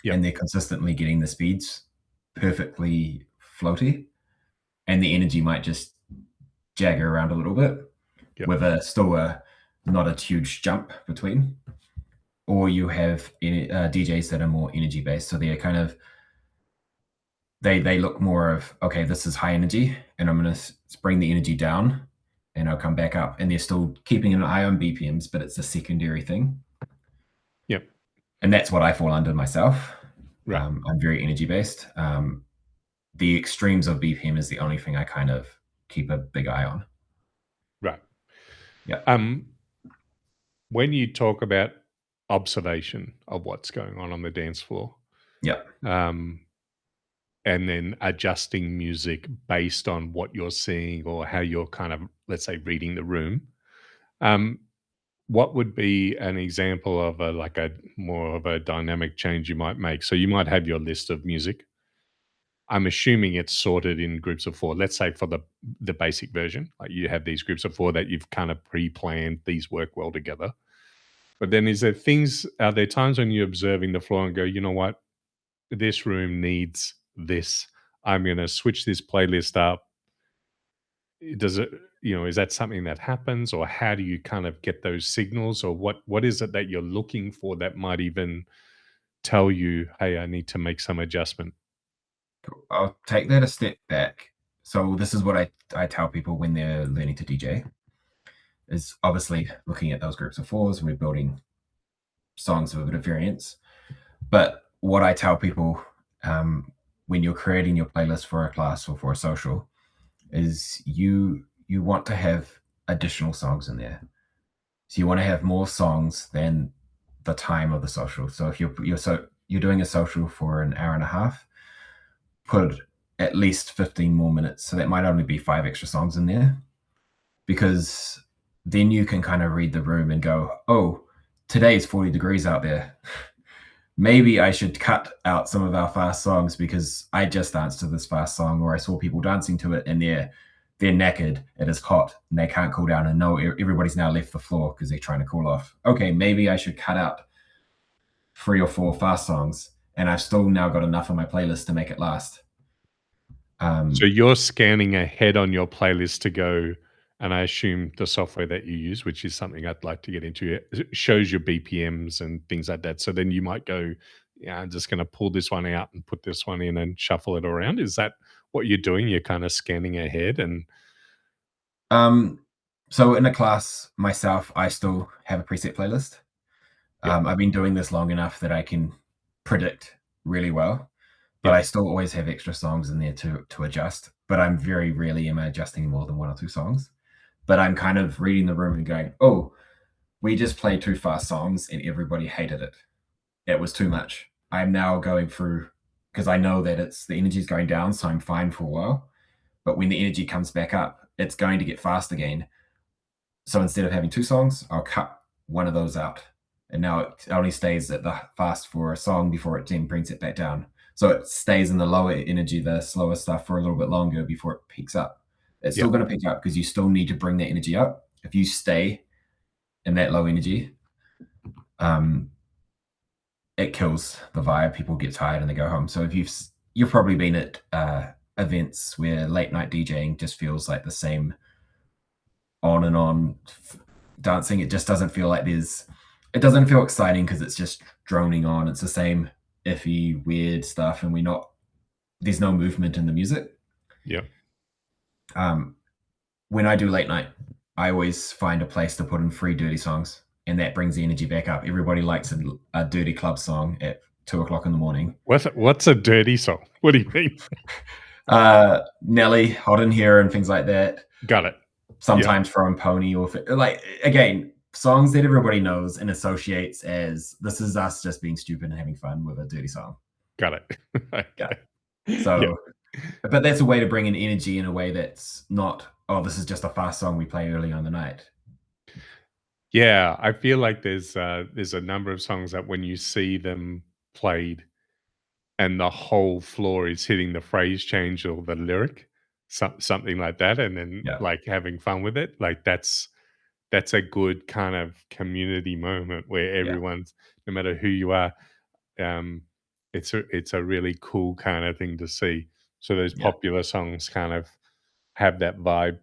Speaker 1: Yep.
Speaker 2: and they're consistently getting the speeds perfectly floaty, and the energy might just jagger around a little bit
Speaker 1: Yep.
Speaker 2: with not a huge jump between. Or you have DJs that are more energy based, so they're kind of they look more of, okay, this is high energy, and I'm going to bring the energy down, and I'll come back up, and they're still keeping an eye on BPMs, but it's a secondary thing,
Speaker 1: Yep.
Speaker 2: and that's what I fall under myself.
Speaker 1: Right.
Speaker 2: I'm very energy based. The extremes of BPM is the only thing I kind of keep a big eye on.
Speaker 1: Right.
Speaker 2: Yeah,
Speaker 1: Um, when you talk about observation of what's going on the dance floor,
Speaker 2: yeah,
Speaker 1: um, and then adjusting music based on what you're seeing or how you're kind of, let's say, reading the room. Um, what would be an example of a like a more of a dynamic change you might make? So you might have your list of music. I'm assuming it's sorted in groups of four. Let's say for the basic version, like you have these groups of four that you've kind of pre-planned. These work well together. But then, are there times when you're observing the floor and go, you know what, this room needs this. I'm going to switch this playlist up. Does it, is that something that happens, or how do you kind of get those signals, or what is it that you're looking for that might even tell you, hey, I need to make some adjustment?
Speaker 2: I'll take that a step back. So this is what I tell people when they're learning to DJ, is obviously looking at those groups of fours, and we're building songs of a bit of variance. But what I tell people, when you're creating your playlist for a class or for a social, is you want to have additional songs in there. So you want to have more songs than the time of the social. So if you're doing a social for an hour and a half, put at least 15 more minutes. So that might only be 5 extra songs in there, because then you can kind of read the room and go, oh, today's 40 degrees out there. Maybe I should cut out some of our fast songs because I just danced to this fast song, or I saw people dancing to it, and they're knackered, it is hot, and they can't cool down, and no, everybody's now left the floor because they're trying to cool off. Okay, maybe I should cut out 3 or 4 fast songs, and I've still now got enough on my playlist to make it last.
Speaker 1: So you're scanning ahead on your playlist to go, and I assume the software that you use, which is something I'd like to get into, it shows your BPMs and things like that. So then you might go, yeah, I'm just going to pull this one out and put this one in and shuffle it around. Is that what you're doing? You're kind of scanning ahead and
Speaker 2: So in a class myself, I still have a preset playlist.
Speaker 1: yeah,
Speaker 2: I've been doing this long enough that I can predict really well, but
Speaker 1: yeah,
Speaker 2: I still always have extra songs in there to adjust. But I'm very rarely am I adjusting more than 1 or 2 songs. But I'm kind of reading the room and going, oh, we just played 2 fast songs and everybody hated it. It was too much. I'm now going through, because I know that the energy's going down, so I'm fine for a while. But when the energy comes back up, it's going to get fast again. So instead of having 2 songs, I'll cut one of those out. And now it only stays at the fast for a song before it then brings it back down. So it stays in the lower energy, the slower stuff, for a little bit longer before it peaks up. It's
Speaker 1: yeah,
Speaker 2: still going to peak up because you still need to bring that energy up. If you stay in that low energy, it kills the vibe. People get tired and they go home. So if you've probably been at events where late night DJing just feels like the same on and on dancing. It just doesn't feel like it doesn't feel exciting because it's just droning on. It's the same iffy, weird stuff, and there's no movement in the music.
Speaker 1: yeah.
Speaker 2: When I do late night, I always find a place to put in 3 dirty songs, and that brings the energy back up. Everybody likes a dirty club song at 2 o'clock in the morning.
Speaker 1: What's a dirty song? What do you mean?
Speaker 2: Nelly, Hot in Here, and things like that.
Speaker 1: Got it.
Speaker 2: Sometimes from Pony, or like, again, songs that everybody knows and associates as this is us just being stupid and having fun with a dirty song.
Speaker 1: Got it.
Speaker 2: Yeah.
Speaker 1: Yeah.
Speaker 2: So, but that's a way to bring in energy in a way that's not, oh, this is just a fast song we play early on the night.
Speaker 1: Yeah, I feel like there's a number of songs that when you see them played and the whole floor is hitting the phrase change or the lyric, something like that, and then,
Speaker 2: Yeah,
Speaker 1: like, having fun with it. Like, that's a good kind of community moment where
Speaker 2: yeah,
Speaker 1: everyone's, no matter who you are, um, it's a really cool kinda thing to see. So those
Speaker 2: yeah.
Speaker 1: popular songs kind of have that vibe.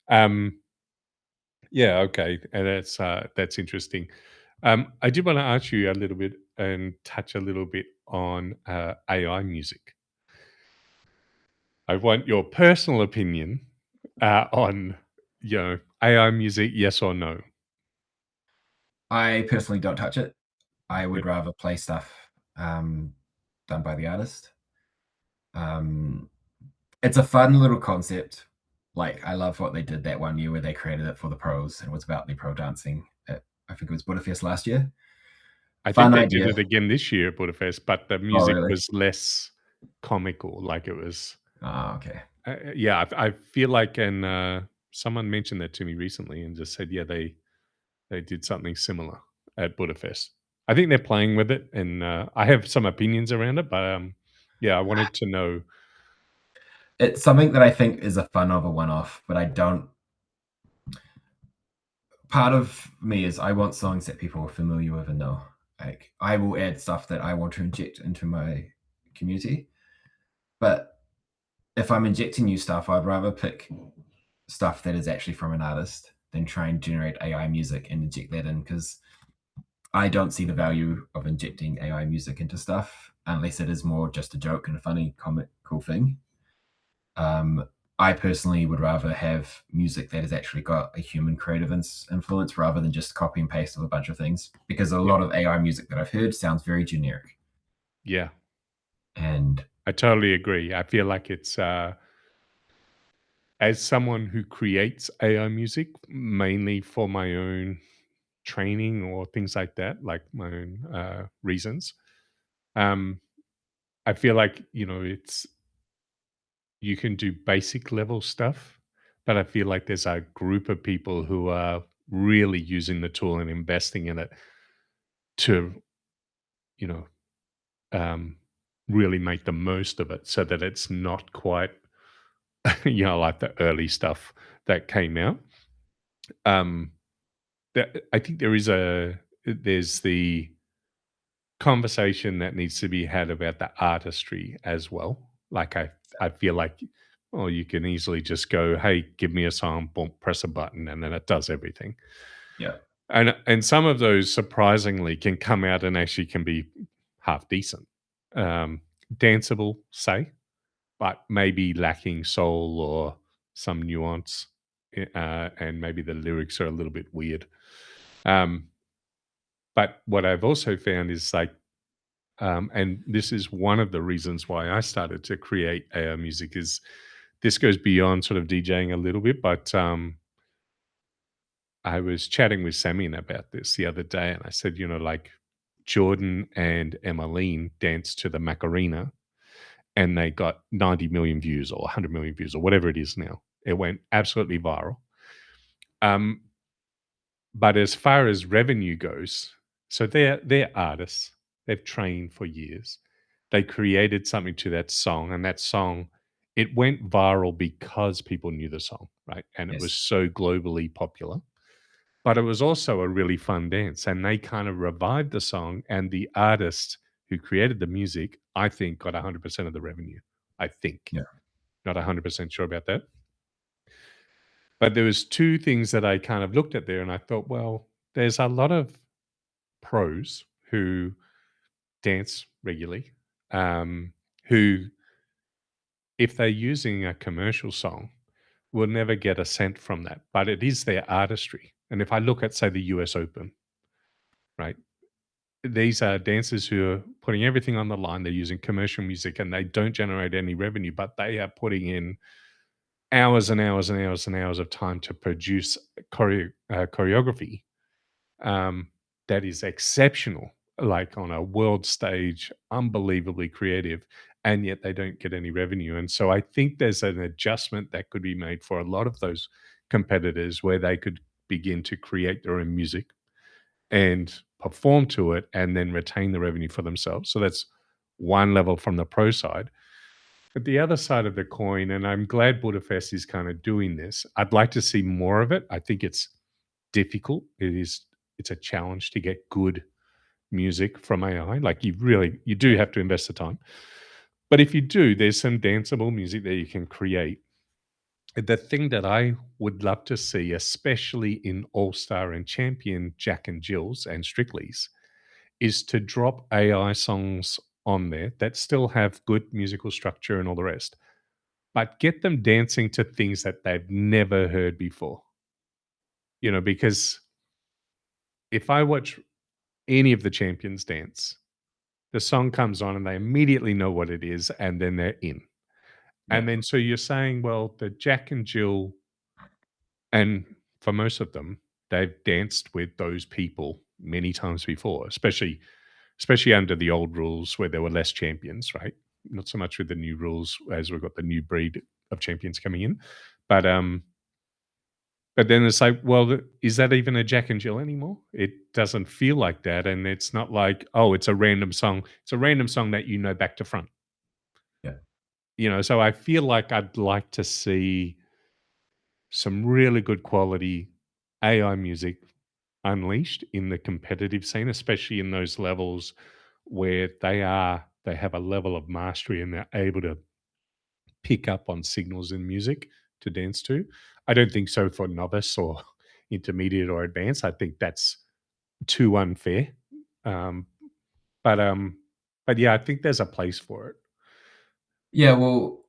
Speaker 1: Um, yeah, okay, and that's interesting. I did wanna ask you a little bit and touch a little bit on, AI music. I want your personal opinion, on, AI music, yes or no?
Speaker 2: I personally don't touch it. I would
Speaker 1: Yep.
Speaker 2: rather play stuff done by the artist. Um, it's a fun little concept. Like I love what they did that one year where they created it for the pros and it was about the pro dancing. I think it was Budapest last year.
Speaker 1: I think
Speaker 2: Fun
Speaker 1: they did
Speaker 2: idea.
Speaker 1: it again this year at Budapest, but the
Speaker 2: Oh,
Speaker 1: music
Speaker 2: really?
Speaker 1: was less comical, like it was.
Speaker 2: Oh, okay.
Speaker 1: Yeah, I feel like, and someone mentioned that to me recently and just said, yeah, they did something similar at Budapest. I think they're playing with it, and I have some opinions around it, but yeah, I wanted to know.
Speaker 2: It's something that I think is a fun of a one-off, but I don't. Part of me is I want songs that people are familiar with and know. Like I will add stuff that I want to inject into my community, but if I'm injecting new stuff, I'd rather pick stuff that is actually from an artist than try and generate AI music and inject that in because I don't see the value of injecting AI music into stuff unless it is more just a joke and a funny cool thing. Um, I personally would rather have music that has actually got a human creative influence rather than just copy and paste of a bunch of things because a
Speaker 1: Yeah,
Speaker 2: lot of AI music that I've heard sounds very generic.
Speaker 1: yeah,
Speaker 2: And
Speaker 1: I totally agree. I feel like it's, as someone who creates AI music mainly for my own training or things like that, like my own reasons. Um, I feel like, it's, you can do basic level stuff, but I feel like there's a group of people who are really using the tool and investing in it to, you know, um, really make the most of it so that it's not quite, like the early stuff that came out. Um, I think there's the conversation that needs to be had about the artistry as well. Like I feel like, oh, you can easily just go, hey, give me a song, boom, press a button, and then it does everything.
Speaker 2: yeah,
Speaker 1: And some of those surprisingly can come out and actually can be half decent, um, danceable, say, but maybe lacking soul or some nuance, and maybe the lyrics are a little bit weird. Um, but what I've also found is like, and this is one of the reasons why I started to create AI music, is this goes beyond sort of DJing a little bit, but I was chatting with Sammy about this the other day, and I said, like Jordan and Emmeline danced to the Macarena, and they got 90 million views or 100 million views or whatever it is now. It went absolutely viral. Um, but as far as revenue goes, so they're artists. They've trained for years. They created something to that song, and that song, it went viral because people knew the song, right? And it was
Speaker 2: yes,
Speaker 1: so globally popular. But it was also a really fun dance, and they kind of revived the song, and the artist who created the music, I think, got 100% of the revenue. I think.
Speaker 2: yeah,
Speaker 1: Not 100% sure about that. But there was 2 things that I kind of looked at there, and I thought, well, there's a lot of pros who dance regularly, who, if they're using a commercial song, will never get a cent from that, but it is their artistry. And if I look at, say, the US Open, right? These are dancers who are putting everything on the line. They're using commercial music and they don't generate any revenue, but they are putting in hours and hours and hours and hours of time to produce choreography, um, that is exceptional, like on a world stage, unbelievably creative, and yet they don't get any revenue. And so I think there's an adjustment that could be made for a lot of those competitors where they could begin to create their own music and perform to it and then retain the revenue for themselves. So that's one level from the pro side. But the other side of the coin, and I'm glad Budapest is kind of doing this. I'd like to see more of it. I think it's difficult. It's a challenge to get good music from AI. Like you do have to invest the time. But if you do, there's some danceable music that you can create. The thing that I would love to see, especially in All Star and Champion Jack and Jill's and Strictly's, is to drop AI songs on there that still have good musical structure and all the rest, but get them dancing to things that they've never heard before. Because if I watch any of the champions dance, the song comes on and they immediately know what it is and then they're in.
Speaker 2: Yeah.
Speaker 1: And then so you're saying, well, the Jack and Jill, and for most of them, they've danced with those people many times before, especially under the old rules where there were less champions, right? Not so much with the new rules as we've got the new breed of champions coming in. But then it's like, well, is that even a Jack and Jill anymore? It doesn't feel like that, and it's not like, oh, it's a random song. It's a random song that you know back to front.
Speaker 2: Yeah.
Speaker 1: So I feel like I'd like to see some really good quality AI music unleashed in the competitive scene, especially in those levels where they have a level of mastery and they're able to pick up on signals in music to dance to. I don't think so for novice or intermediate or advanced. I think that's too unfair. Um, but um, but yeah, I think there's a place for it.
Speaker 2: Yeah, well,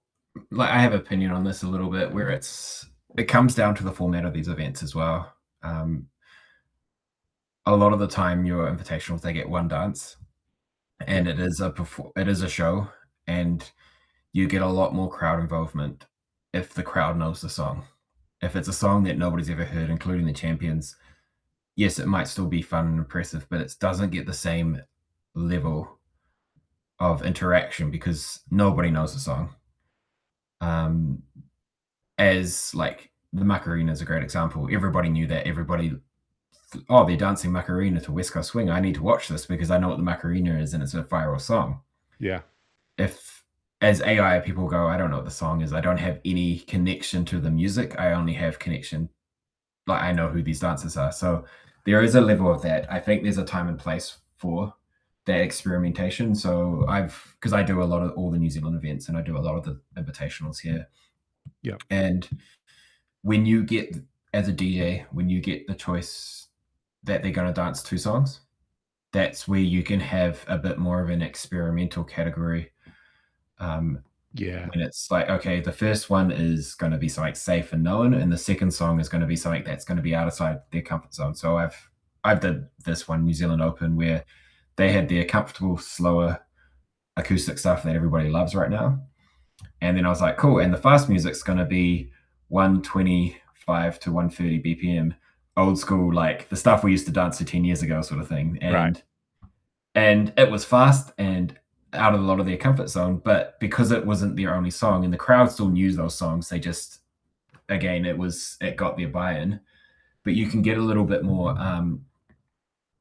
Speaker 2: like I have opinion on this a little bit where it comes down to the format of these events as well. A lot of the time your invitationals, they get one dance and
Speaker 1: Yep.
Speaker 2: it is a show, and you get a lot more crowd involvement if the crowd knows the song. If it's a song that nobody's ever heard, including the champions, yes, it might still be fun and impressive, but it doesn't get the same level of interaction because nobody knows the song. As like the Macarena is a great example. Everybody knew that. Oh, they're dancing Macarena to West Coast Swing. I need to watch this because I know what the Macarena is and it's a viral song.
Speaker 1: Yeah.
Speaker 2: If as AI people go, I don't know what the song is. I don't have any connection to the music. I only have connection, like I know who these dancers are. So there is a level of that. I think there's a time and place for that experimentation. So because I do a lot of all the New Zealand events and I do a lot of the invitationals here.
Speaker 1: Yeah.
Speaker 2: And when you get, as a DJ, when you get the choice that they're going to dance two songs, that's where you can have a bit more of an experimental category.
Speaker 1: Yeah.
Speaker 2: And it's like, okay, the first one is going to be something safe and known, and the second song is going to be something that's going to be outside their comfort zone. So I've did this one, New Zealand Open, where they had their comfortable, slower acoustic stuff that everybody loves right now. And then I was like, cool. And the fast music's going to be 125 to 130 BPM, old school, like the stuff we used to dance to 10 years ago, sort of thing. And it was fast and out of a lot of their comfort zone. But because it wasn't their only song and the crowd still knew those songs, they just, again, it got their buy-in. But you can get a little bit more.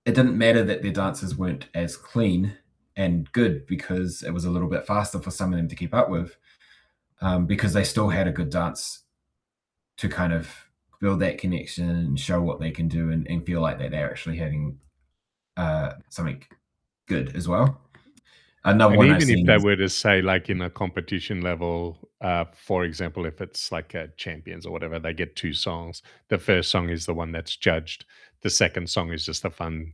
Speaker 2: It didn't matter that their dances weren't as clean and good because it was a little bit faster for some of them to keep up with. Because they still had a good dance to kind of build that connection and show what they can do and feel like that they're actually having something good as well. Another
Speaker 1: And
Speaker 2: one I've
Speaker 1: even if
Speaker 2: seen
Speaker 1: they
Speaker 2: is
Speaker 1: were to say, like in a competition level, for example, if it's like a champions or whatever, they get two songs. The first song is the one that's judged. The second song is just a fun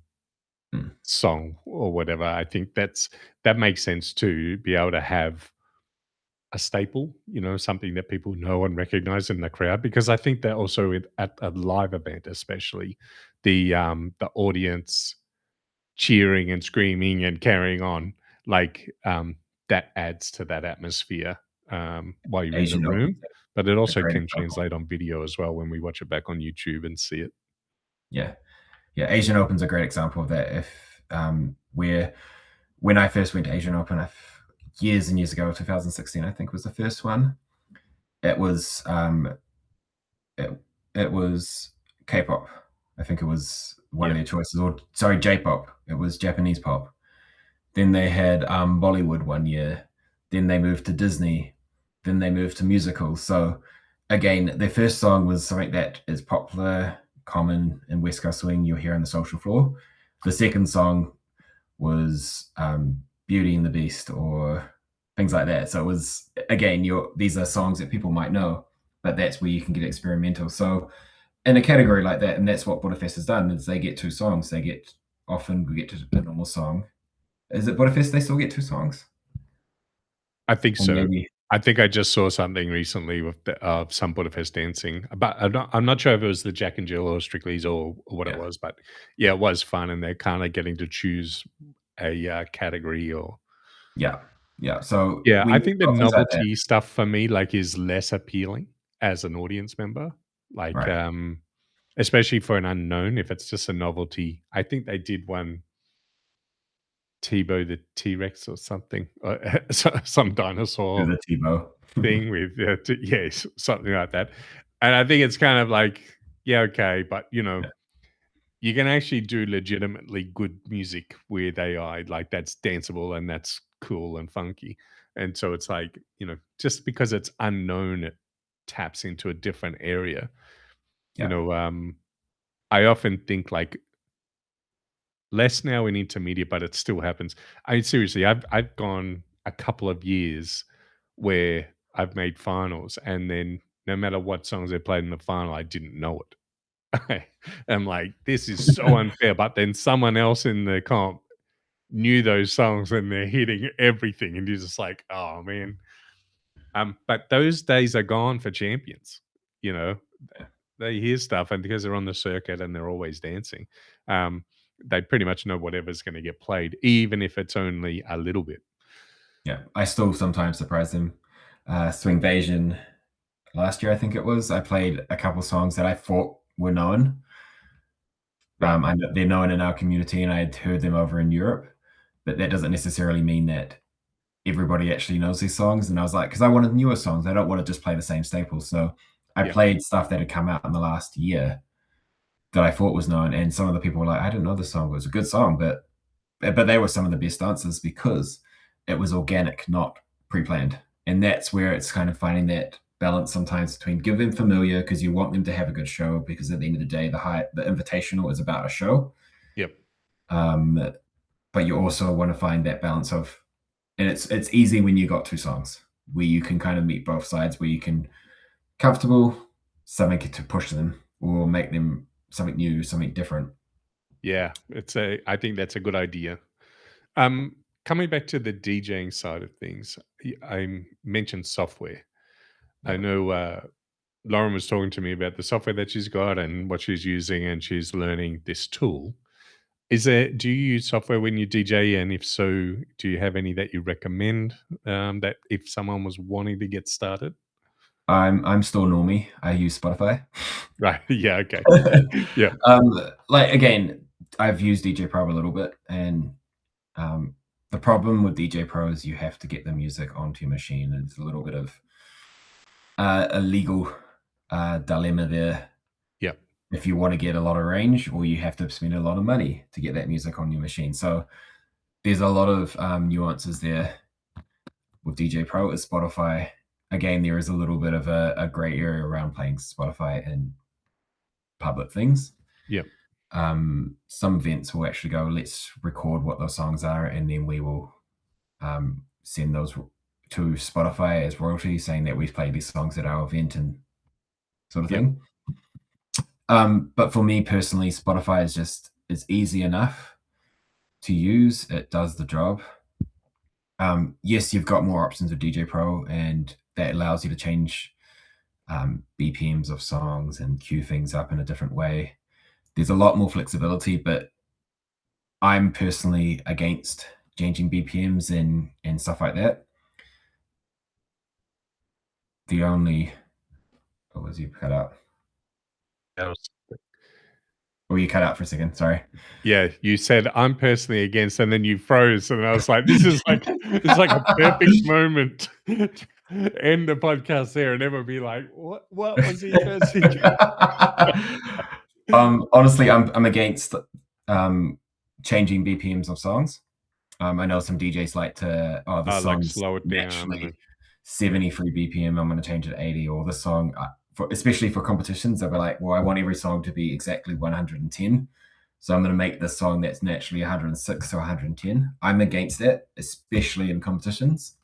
Speaker 2: hmm,
Speaker 1: song or whatever. I think that makes sense to be able to have a staple, something that people know and recognize in the crowd. Because I think that also at a live event, especially the audience cheering and screaming and carrying on, like that adds to that atmosphere while you're in the
Speaker 2: Asian Open,
Speaker 1: room. But it
Speaker 2: a
Speaker 1: also
Speaker 2: great
Speaker 1: can
Speaker 2: example.
Speaker 1: translate on video as well when we watch it back on YouTube and see it.
Speaker 2: Yeah, yeah, Asian Open's a great example of that. If where when I first went to Asian Open, years and years ago, 2016, I think was the first one. It was it, it was K-pop. I think it was one of
Speaker 1: Yeah,
Speaker 2: their choices, or sorry, J-pop. It was Japanese pop. Then they had Bollywood one year. Then they moved to Disney. then they moved to musicals. So again, their first song was something that is popular, common in West Coast swing. You'll hear on the social floor. The second song was Beauty and the Beast or things like that. So it was, again, these are songs that people might know, but that's where you can get experimental. So in a category like that, and that's what Budapest has done, is they get two songs. Often we get to a normal song. Is it Budapest they still get two songs?
Speaker 1: I think
Speaker 2: Or
Speaker 1: so.
Speaker 2: maybe,
Speaker 1: I think I just saw something recently with some Budapest dancing, but I'm not sure if it was the Jack and Jill or Strictly's or what it
Speaker 2: yeah,
Speaker 1: was, but yeah, it was fun, and they're kind of getting to choose a category or
Speaker 2: yeah, yeah. So
Speaker 1: yeah.
Speaker 2: when
Speaker 1: I
Speaker 2: you've
Speaker 1: think the
Speaker 2: got things like that,
Speaker 1: novelty stuff for me like is less appealing as an audience member, like
Speaker 2: right?
Speaker 1: especially for an unknown. If it's just a novelty, I think they did one Tebow the T Rex or something, some
Speaker 2: Do
Speaker 1: dinosaur
Speaker 2: the Tebow.
Speaker 1: thing with yes, something like that. And I think it's kind of like, yeah, okay, but
Speaker 2: Yeah,
Speaker 1: you can actually do legitimately good music with AI, like that's danceable and that's cool and funky. And so it's like, just because it's unknown, it taps into a different area. You
Speaker 2: yeah.
Speaker 1: know, I often think like less now in intermediate, but it still happens. I mean, seriously, I've gone a couple of years where I've made finals, and then no matter what songs they played in the final, I didn't know it. I'm like, this is so unfair. But then someone else in the comp knew those songs, and they're hitting everything, and you're just like, oh man. But those days are gone for champions. You know, they hear stuff, and because they're on the circuit and they're always dancing, um, they pretty much know whatever's going to get played, even if it's only a little bit.
Speaker 2: Yeah, I still sometimes surprise them. Swingvasion last year, I think it was. I played a couple songs that I thought were known.
Speaker 1: Right.
Speaker 2: They're known in our community, and I had heard them over in Europe, but that doesn't necessarily mean that everybody actually knows these songs. And I was like, because I wanted newer songs, I don't want to just play the same staples. So I
Speaker 1: Yeah.
Speaker 2: played stuff that had come out in the last year that I thought was known, and some of the people were like, "I didn't know this song. It was a good song, but they were some of the best dancers because it was organic, not pre-planned." And that's where it's kind of finding that balance sometimes between give them familiar because you want them to have a good show, because at the end of the day, the invitational is about a show.
Speaker 1: Yep.
Speaker 2: Um, but you also want to find that balance of, and it's easy when you got two songs where you can kind of meet both sides, where you can comfortable something to push them or make them something new, something different.
Speaker 1: Yeah. I think that's a good idea. Coming back to the DJing side of things, I mentioned software. I
Speaker 2: Yeah.
Speaker 1: know Lauren was talking to me about the software that she's got and what she's using, and she's learning this tool. Do you use software when you DJ? And if so, do you have any that you recommend that if someone was wanting to get started?
Speaker 2: I'm still normie. I use Spotify.
Speaker 1: Right. Yeah. Okay. Yeah.
Speaker 2: Like again, I've used DJ Pro a little bit, and um, the problem with DJ Pro is you have to get the music onto your machine. And it's a little bit of a legal dilemma there.
Speaker 1: Yeah.
Speaker 2: If you want to get a lot of range, or you have to spend a lot of money to get that music on your machine. So there's a lot of nuances there with DJ Pro. With Spotify, again, there is a little bit of a gray area around playing Spotify in public things.
Speaker 1: Yeah.
Speaker 2: Some events will actually go, let's record what those songs are, and then we will send those to Spotify as royalties, saying that we've played these songs at our event and sort of
Speaker 1: Yeah.
Speaker 2: thing. But for me personally, Spotify is easy enough to use. It does the job. Yes, you've got more options with DJ Pro, and that allows you to change BPMs of songs and cue things up in a different way. There's a lot more flexibility, but I'm personally against changing BPMs and stuff like that. The only, what was you cut out?
Speaker 1: That was
Speaker 2: Oh, you cut out for a second. Sorry.
Speaker 1: Yeah, you said I'm personally against, and then you froze, and I was like, "This is like a perfect moment to end the podcast there, and never be like, what was he personally against?"
Speaker 2: Honestly, I'm against changing BPMs of songs. I know some DJs like to, oh, this
Speaker 1: I like
Speaker 2: song's
Speaker 1: slow it down, and
Speaker 2: naturally
Speaker 1: then
Speaker 2: 73 BPM, I'm going to change it to 80. Or the song, especially for competitions, they'll be like, well, I want every song to be exactly 110. So I'm going to make this song that's naturally 106 or 110. I'm against that, especially in competitions.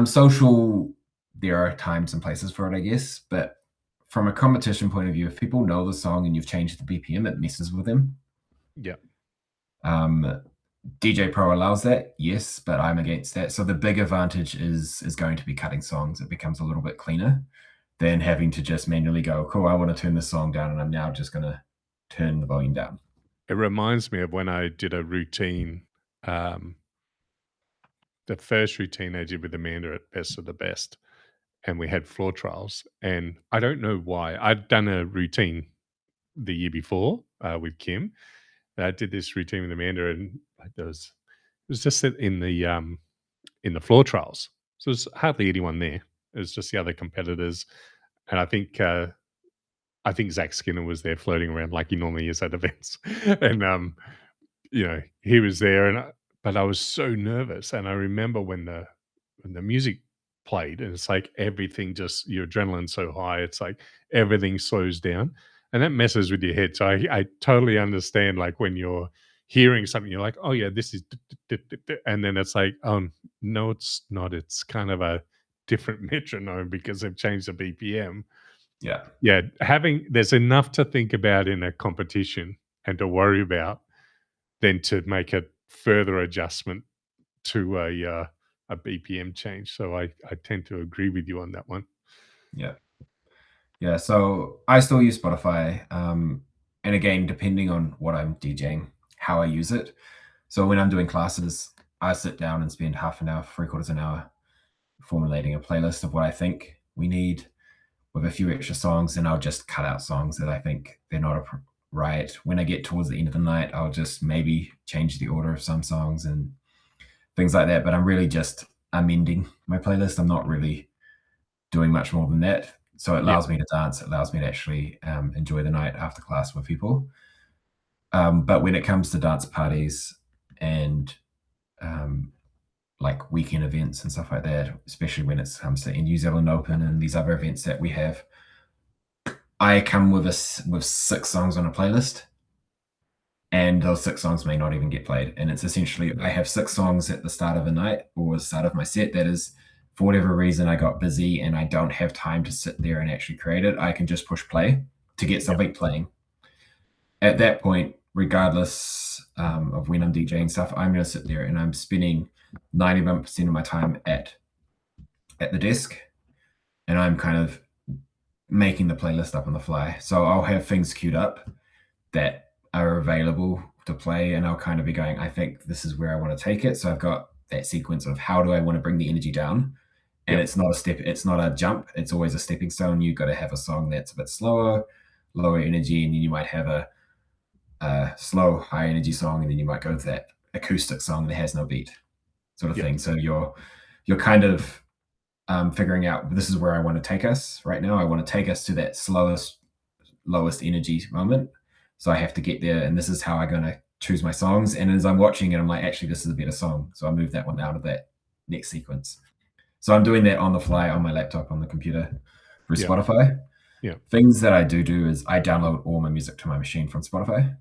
Speaker 2: Social, there are times and places for it, I guess. But from a competition point of view, if people know the song and you've changed the BPM, it messes with them.
Speaker 1: Yeah.
Speaker 2: DJ Pro allows that, yes, but I'm against that. So the big advantage is going to be cutting songs. It becomes a little bit cleaner than having to just manually go, cool, I want to turn this song down, and I'm now just going to turn the volume down.
Speaker 1: It reminds me of when I did a routine, the first routine I did with Amanda at Best of the Best, and we had floor trials. And I don't know why. I'd done a routine the year before with Kim. I did this routine with Amanda, and like it was just in the floor trials. So there's hardly anyone there. It was just the other competitors, and I think Zach Skinner was there floating around like he normally is at events, and he was there, but I was so nervous, and I remember when the music played, and it's like everything just your adrenaline's so high, it's like everything slows down, and that messes with your head. So I totally understand, like when you're hearing something, you're like, oh yeah, this is, and then it's like, oh no, it's not. It's kind of a different metronome because they've changed the BPM.
Speaker 2: Yeah.
Speaker 1: Yeah, there's enough to think about in a competition and to worry about than to make a further adjustment to a BPM change. So I tend to agree with you on that one.
Speaker 2: Yeah. Yeah. So I still use Spotify. And again, depending on what I'm DJing, how I use it. So when I'm doing classes, I sit down and spend half an hour, 3/4 an hour formulating a playlist of what I think we need with a few extra songs, and I'll just cut out songs that I think they're not right. When I get towards the end of the night, I'll just maybe change the order of some songs and things like that. But I'm really just amending my playlist. I'm not really doing much more than that. So it
Speaker 1: Yeah,
Speaker 2: allows me to dance. It allows me to actually enjoy the night after class with people. But when it comes to dance parties and like weekend events and stuff like that, especially when it comes to New Zealand Open and these other events that we have, I come with 6 songs on a playlist, and those 6 songs may not even get played. And it's essentially I have 6 songs at the start of a night or the start of my set that is, for whatever reason, I got busy and I don't have time to sit there and actually create it. I can just push play to get something playing. At that point, regardless of when I'm DJing stuff, I'm going to sit there and I'm spending 91% of my time at the desk, and I'm kind of making the playlist up on the fly. So I'll have things queued up that are available to play, and I'll kind of be going, I think this is where I want to take it. So I've got that sequence of how do I want to bring the energy down, and
Speaker 1: Yep.
Speaker 2: it's not a step, it's not a jump, it's always a stepping stone. You've got to have a song that's a bit slower, lower energy, and then you might have a slow, high energy song, and then you might go to that acoustic song that has no beat, sort of
Speaker 1: Yep.
Speaker 2: thing. So you're kind of figuring out, this is where I want to take us right now. I want to take us to that slowest, lowest energy moment. So I have to get there, and this is how I'm going to choose my songs. And as I'm watching it, I'm like, actually, this is a better song. So I move that one out of that next sequence. So I'm doing that on the fly on my laptop, on the computer through
Speaker 1: Yep.
Speaker 2: Spotify.
Speaker 1: Yep.
Speaker 2: Things that I do is I download all my music to my machine from Spotify.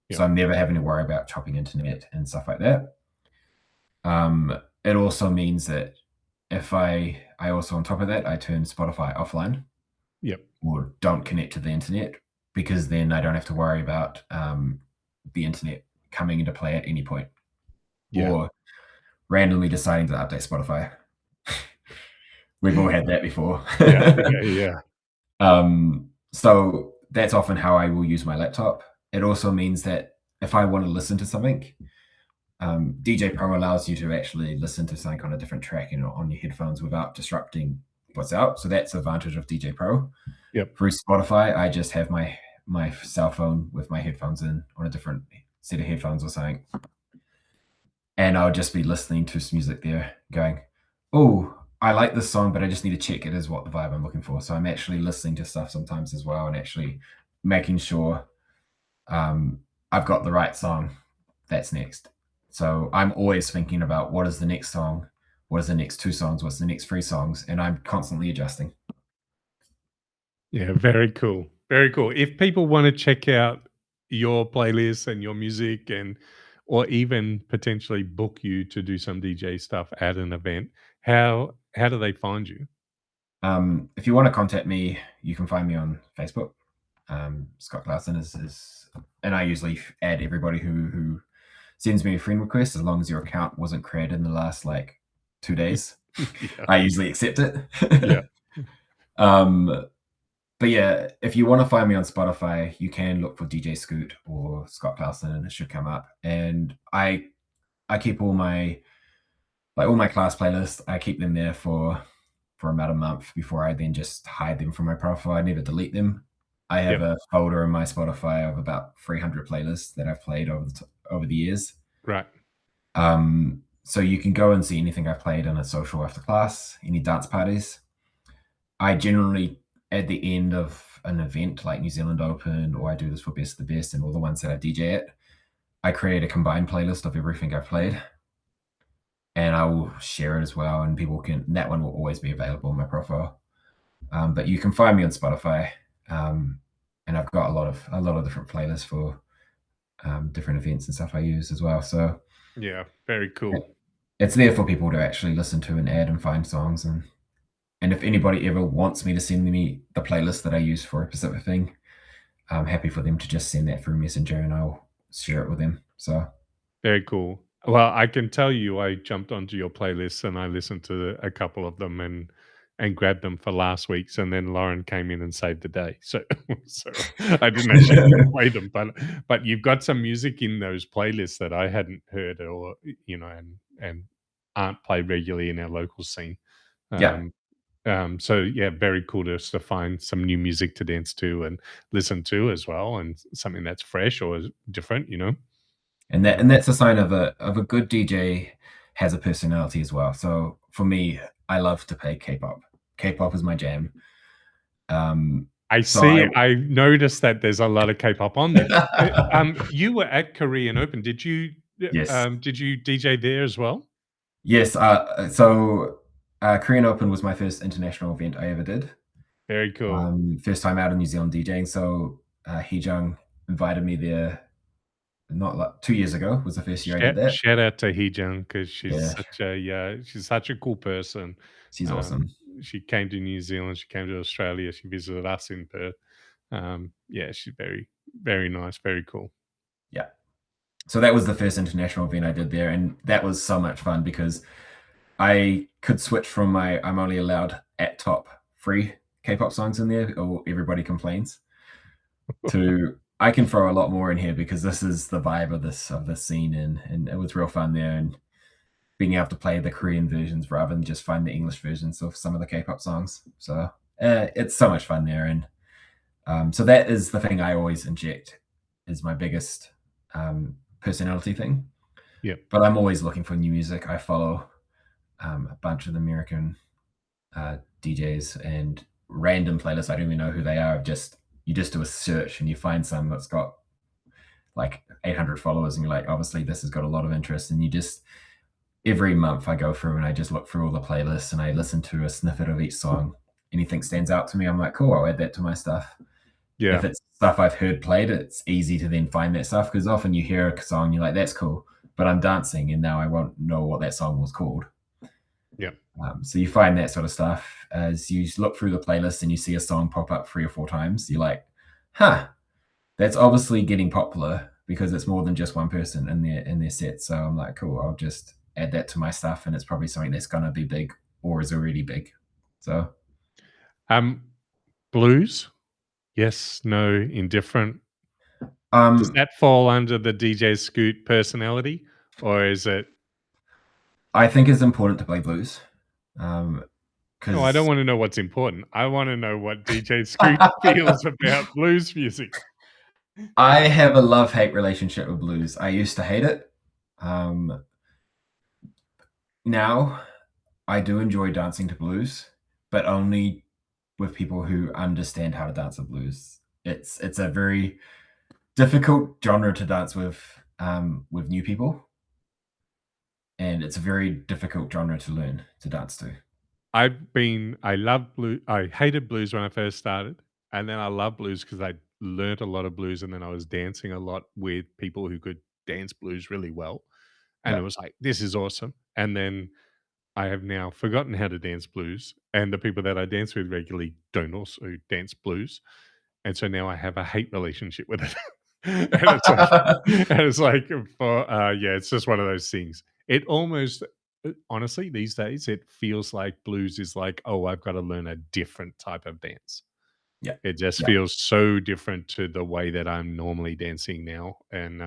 Speaker 1: Yep.
Speaker 2: So I'm never having to worry about chopping internet and stuff like that. It also means that if I also, on top of that, I turn Spotify offline.
Speaker 1: Yep.
Speaker 2: Or don't connect to the internet, because then I don't have to worry about the internet coming into play at any point, or randomly deciding to update Spotify. We've all had that before.
Speaker 1: Yeah.
Speaker 2: So that's often how I will use my laptop. It also means that if I want to listen to something, DJ Pro allows you to actually listen to something on a different track and on your headphones without disrupting what's out. So that's the advantage of DJ Pro.
Speaker 1: Yep.
Speaker 2: Through Spotify, I just have my cell phone with my headphones in on a different set of headphones or something, and I'll just be listening to some music there, going, "Oh, I like this song, but I just need to check it is what the vibe I'm looking for." So I'm actually listening to stuff sometimes as well, and actually making sure I've got the right song that's next. So I'm always thinking about what is the next song, what is the next 2 songs, what's the next 3 songs, and I'm constantly adjusting.
Speaker 1: Yeah, very cool. Very cool. If people want to check out your playlists and your music and or even potentially book you to do some DJ stuff at an event, how do they find you?
Speaker 2: If you want to contact me, you can find me on Facebook. Scott Clausen is, and I usually add everybody who sends me a friend request as long as your account wasn't created in the last like 2 days.
Speaker 1: Yeah.
Speaker 2: I usually accept it.
Speaker 1: Yeah.
Speaker 2: um, but yeah, if you want to find me on Spotify, you can look for DJ Scoot or Scott Clausen, and it should come up. And I keep all my class playlists. I keep them there for about a month before I then just hide them from my profile. I never delete them. I have
Speaker 1: Yep.
Speaker 2: a folder in my Spotify of about 300 playlists that I've played over the years.
Speaker 1: Right.
Speaker 2: So you can go and see anything I've played in a social after class, any dance parties. I generally, at the end of an event like New Zealand Open, or I do this for Best of the Best and all the ones that I DJ at, I create a combined playlist of everything I've played, and I will share it as well. And that one will always be available on my profile. But you can find me on Spotify, and I've got a lot of different playlists for different events and stuff I use as well. So
Speaker 1: Yeah, very cool.
Speaker 2: it's there for people to actually listen to and add and find songs. And if anybody ever wants me to send me the playlist that I use for a specific thing, I'm happy for them to just send that through Messenger, and I'll share it with them. So
Speaker 1: Very cool. Well, I can tell you I jumped onto your playlist and I listened to a couple of them and grabbed them for last week's, and then Lauren came in and saved the day. So so I didn't actually get to play them, but you've got some music in those playlists that I hadn't heard or and aren't played regularly in our local scene.
Speaker 2: yeah,
Speaker 1: Um so yeah, very cool to find some new music to dance to and listen to as well, and something that's fresh or is different.
Speaker 2: and that's a sign of a good DJ has a personality as well. So for me, I love to play K-pop. K-pop is my jam.
Speaker 1: I
Speaker 2: So I
Speaker 1: see. I noticed that there's a lot of K-pop on there. You were at Korean Open.
Speaker 2: yes.
Speaker 1: Did you DJ there as well?
Speaker 2: Yes, so Korean Open was my first international event I ever did.
Speaker 1: Very cool.
Speaker 2: First time out in New Zealand DJing. So Heejung invited me there. Not like 2 years ago was the first year I did that.
Speaker 1: Shout out to Heejung because
Speaker 2: Yeah,
Speaker 1: she's such a cool person.
Speaker 2: she's
Speaker 1: Um,
Speaker 2: awesome.
Speaker 1: she came to New Zealand. She came to Australia. She visited us in Perth. Yeah, she's very, very nice. Very cool.
Speaker 2: Yeah. So that was the first international event I did there, and that was so much fun because I could switch from I'm only allowed at top 3 K-pop songs in there, or everybody complains, to I can throw a lot more in here because this is the vibe of this scene, and it was real fun there, and being able to play the Korean versions rather than just find the English versions of some of the K-pop songs. So it's so much fun there, and so that is the thing I always inject is my biggest personality thing.
Speaker 1: Yeah.
Speaker 2: But I'm always looking for new music. I follow a bunch of American DJs and random playlists. I don't even know who they are. You just do a search and you find some that's got like 800 followers, and you're like, obviously this has got a lot of interest. And you just every month I go through and I just look through all the playlists and I listen to a snippet of each song. Anything stands out to me, I'm like, cool, I'll add that to my stuff.
Speaker 1: Yeah.
Speaker 2: If it's stuff I've heard played, it's easy to then find that stuff because often you hear a song, you're like, that's cool, but I'm dancing and now I won't know what that song was called.
Speaker 1: Yeah.
Speaker 2: So you find that sort of stuff as you look through the playlist and you see a song pop up 3 or 4 times. You're like, huh, that's obviously getting popular because it's more than just one person in their set. So I'm like, cool, I'll just add that to my stuff, and it's probably something that's gonna be big or is already big. So
Speaker 1: Um, Blues? Yes, no, indifferent. Does
Speaker 2: um,
Speaker 1: that fall under the DJ Scoot personality, or is it?
Speaker 2: I think it's important to play blues
Speaker 1: No, I don't
Speaker 2: because
Speaker 1: want to know what's important. I want to know what DJ Scoot feels about blues music.
Speaker 2: I have a love-hate relationship with blues. I used to hate it. Um, Now I do enjoy dancing to blues, but only with people who understand how to dance the blues. It's a very difficult genre to dance with new people, and it's a very difficult genre to learn to dance to.
Speaker 1: I love blue I hated blues when I first started, and then I love blues because I learnt a lot of blues, and then I was dancing a lot with people who could dance blues really well, and it
Speaker 2: Yeah.
Speaker 1: was like, "This is awesome." And then I have now forgotten how to dance blues, and the people that I dance with regularly don't also dance blues, and so now I have a hate relationship with it. And it's like yeah, it's just one of those things. It almost honestly, these days, it feels like blues is like, "Oh, I've gotta learn a different type of dance."
Speaker 2: Yeah.
Speaker 1: It just
Speaker 2: Yeah.
Speaker 1: feels so different to the way that I'm normally dancing now, and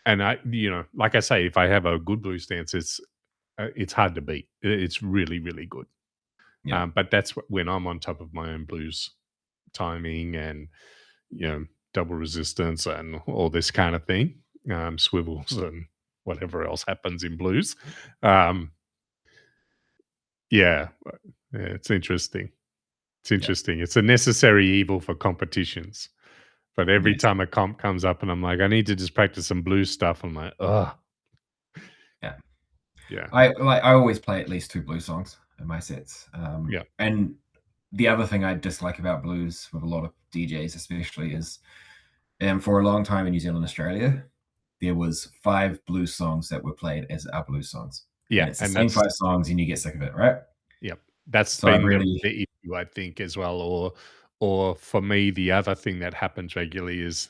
Speaker 1: like I say, if I have a good blues dance, it's hard to beat. It's really, really good.
Speaker 2: Yeah.
Speaker 1: But that's when I'm on top of my own blues timing and you know double resistance and all this kind of thing, swivels and whatever else happens in blues. Um, yeah, yeah, it's interesting. It's
Speaker 2: Yeah.
Speaker 1: interesting. It's a necessary evil for competitions. But every
Speaker 2: Yes.
Speaker 1: time a comp comes up and I'm like, I need to just practice some blues stuff, I'm like, oh,
Speaker 2: Yeah.
Speaker 1: yeah,
Speaker 2: I always play at least two blues songs in my sets.
Speaker 1: yeah,
Speaker 2: And the other thing I dislike about blues with a lot of DJs, especially, is for a long time in New Zealand, Australia, there was 5 blues songs that were played as our blues songs,
Speaker 1: yeah.
Speaker 2: and it's the
Speaker 1: And
Speaker 2: same 5 songs, and you get sick of it, right?
Speaker 1: yep, that's
Speaker 2: So I've
Speaker 1: been
Speaker 2: really,
Speaker 1: the issue, I think, as well. Or for me, the other thing that happens regularly is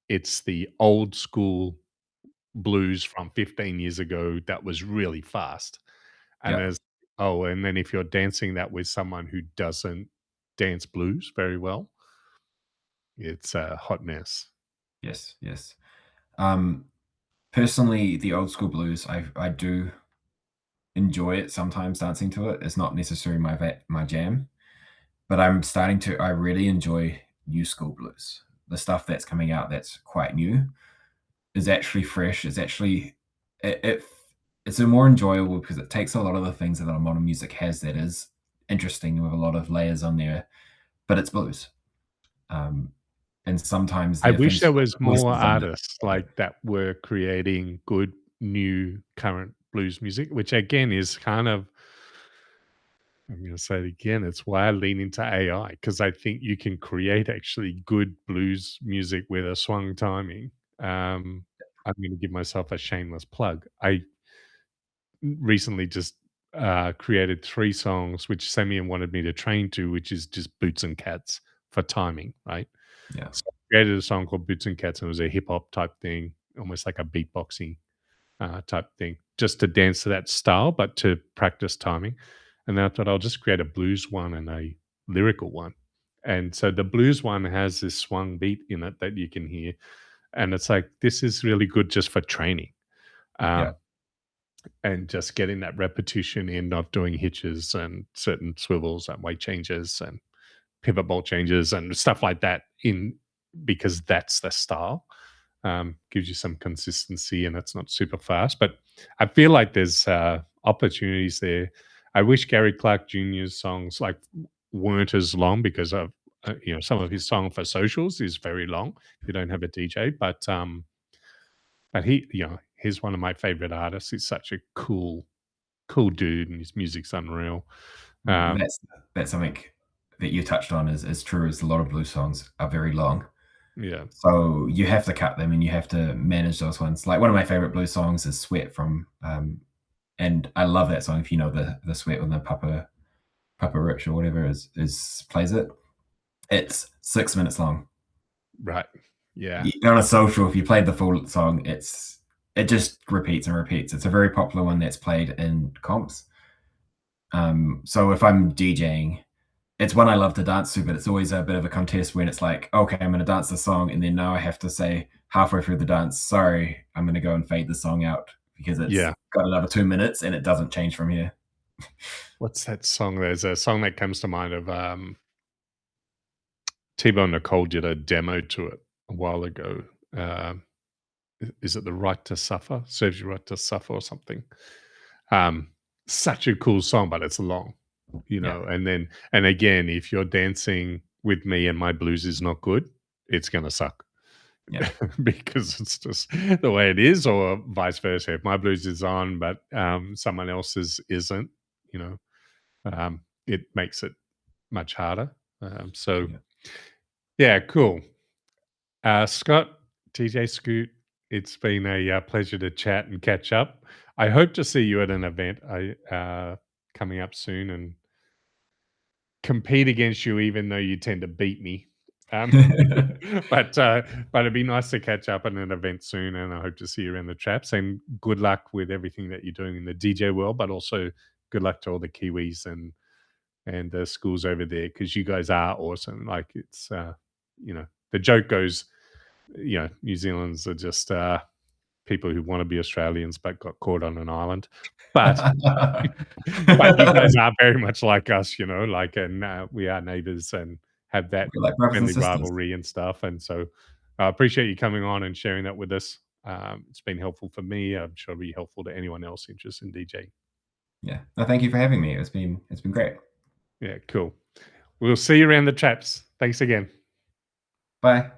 Speaker 1: it's the old school blues from 15 years ago that was really fast. And
Speaker 2: yeah,
Speaker 1: as and then if you're dancing that with someone who doesn't dance blues very well, it's a hot mess.
Speaker 2: yes, yes. Um, Personally, the old school blues, I do enjoy it sometimes dancing to it. It's not necessarily my jam, but I really enjoy new school blues. The stuff that's coming out that's quite new is actually fresh. It's actually it, it it's a more enjoyable because it takes a lot of the things that our modern music has that is interesting with a lot of layers on there, but it's blues. Um, and sometimes
Speaker 1: I
Speaker 2: there are
Speaker 1: wish
Speaker 2: things
Speaker 1: there
Speaker 2: like
Speaker 1: was more
Speaker 2: voices on it.
Speaker 1: artists like that were creating good new current blues music, which again is kind of I'm going to say it again. It's why I lean into AI because I think you can create actually good blues music with a swung timing. I'm going to give myself a shameless plug. I recently just created 3 songs which Samian wanted me to train to, which is just Boots and Cats for timing, right?
Speaker 2: Yeah,
Speaker 1: So I created a song called Boots and Cats, and it was a hip hop type thing, almost like a beatboxing type thing, just to dance to that style, but to practice timing. And then I thought I'll just create a blues one and a lyrical one. And so the blues one has this swung beat in it that you can hear. And it's like, this is really good just for training.
Speaker 2: yeah,
Speaker 1: Um, and just getting that repetition in of doing hitches and certain swivels and weight changes and pivot ball changes and stuff like that in because that's the style. Gives you some consistency and it's not super fast. But I feel like there's opportunities there. I wish Gary Clark Jr.'s songs weren't as long because of some of his song for socials is very long. You don't have a DJ, but he's one of my favorite artists. He's such a cool dude, and his music's unreal.
Speaker 2: mm,
Speaker 1: Um,
Speaker 2: that's something that you touched on is true. Is a lot of blues songs are very long,
Speaker 1: yeah,
Speaker 2: so you have to cut them and you have to manage those ones. Like one of my favorite blues songs is "Sweat" from, and I love that song. If you know the "Sweat" when the Papa Rich or whatever is plays it, it's 6 minutes long.
Speaker 1: right, yeah,
Speaker 2: On a social, if you played the full song, it just repeats and repeats. It's a very popular one that's played in comps. So if I'm DJing, it's one I love to dance to, but it's always a bit of a contest when it's like, okay, I'm going to dance the song, and then now I have to say halfway through the dance, sorry, I'm going to go and fade the song out because it's
Speaker 1: yeah.
Speaker 2: got another 2 minutes and it doesn't change from here.
Speaker 1: What's that song? There's a song that comes to mind of T-Bone Nicole did a demo to it a while ago. Um, is it the Right to Suffer? Serves you right to suffer or something. Um, Such a cool song, but it's long,
Speaker 2: Yeah,
Speaker 1: and again, if you're dancing with me and my blues is not good, it's gonna suck.
Speaker 2: Yeah.
Speaker 1: because it's just the way it is, or vice versa. If my blues is on, but someone else's isn't, you know, it makes it much harder. So
Speaker 2: Yeah.
Speaker 1: yeah, cool. Scott, TJ Scoot, it's been a pleasure to chat and catch up. I hope to see you at an event coming up soon and compete against you, even though you tend to beat me. Um, but it'd be nice to catch up at an event soon, and I hope to see you around the traps. And good luck with everything that you're doing in the DJ world, but also good luck to all the Kiwis and the schools over there, because you guys are awesome. Like it's the joke goes, New Zealanders are just people who want to be Australians but got caught on an island. But but you guys are very much like us, like, and we are neighbors and have that
Speaker 2: We're like brothers and
Speaker 1: friendly
Speaker 2: sisters.
Speaker 1: rivalry and stuff. And so I appreciate you coming on and sharing that with us. It's been helpful for me. I'm sure it'll be helpful to anyone else interested in DJ.
Speaker 2: Yeah. No, thank you for having me. It's been great.
Speaker 1: Yeah, cool. We'll see you around the traps. Thanks again.
Speaker 2: Bye.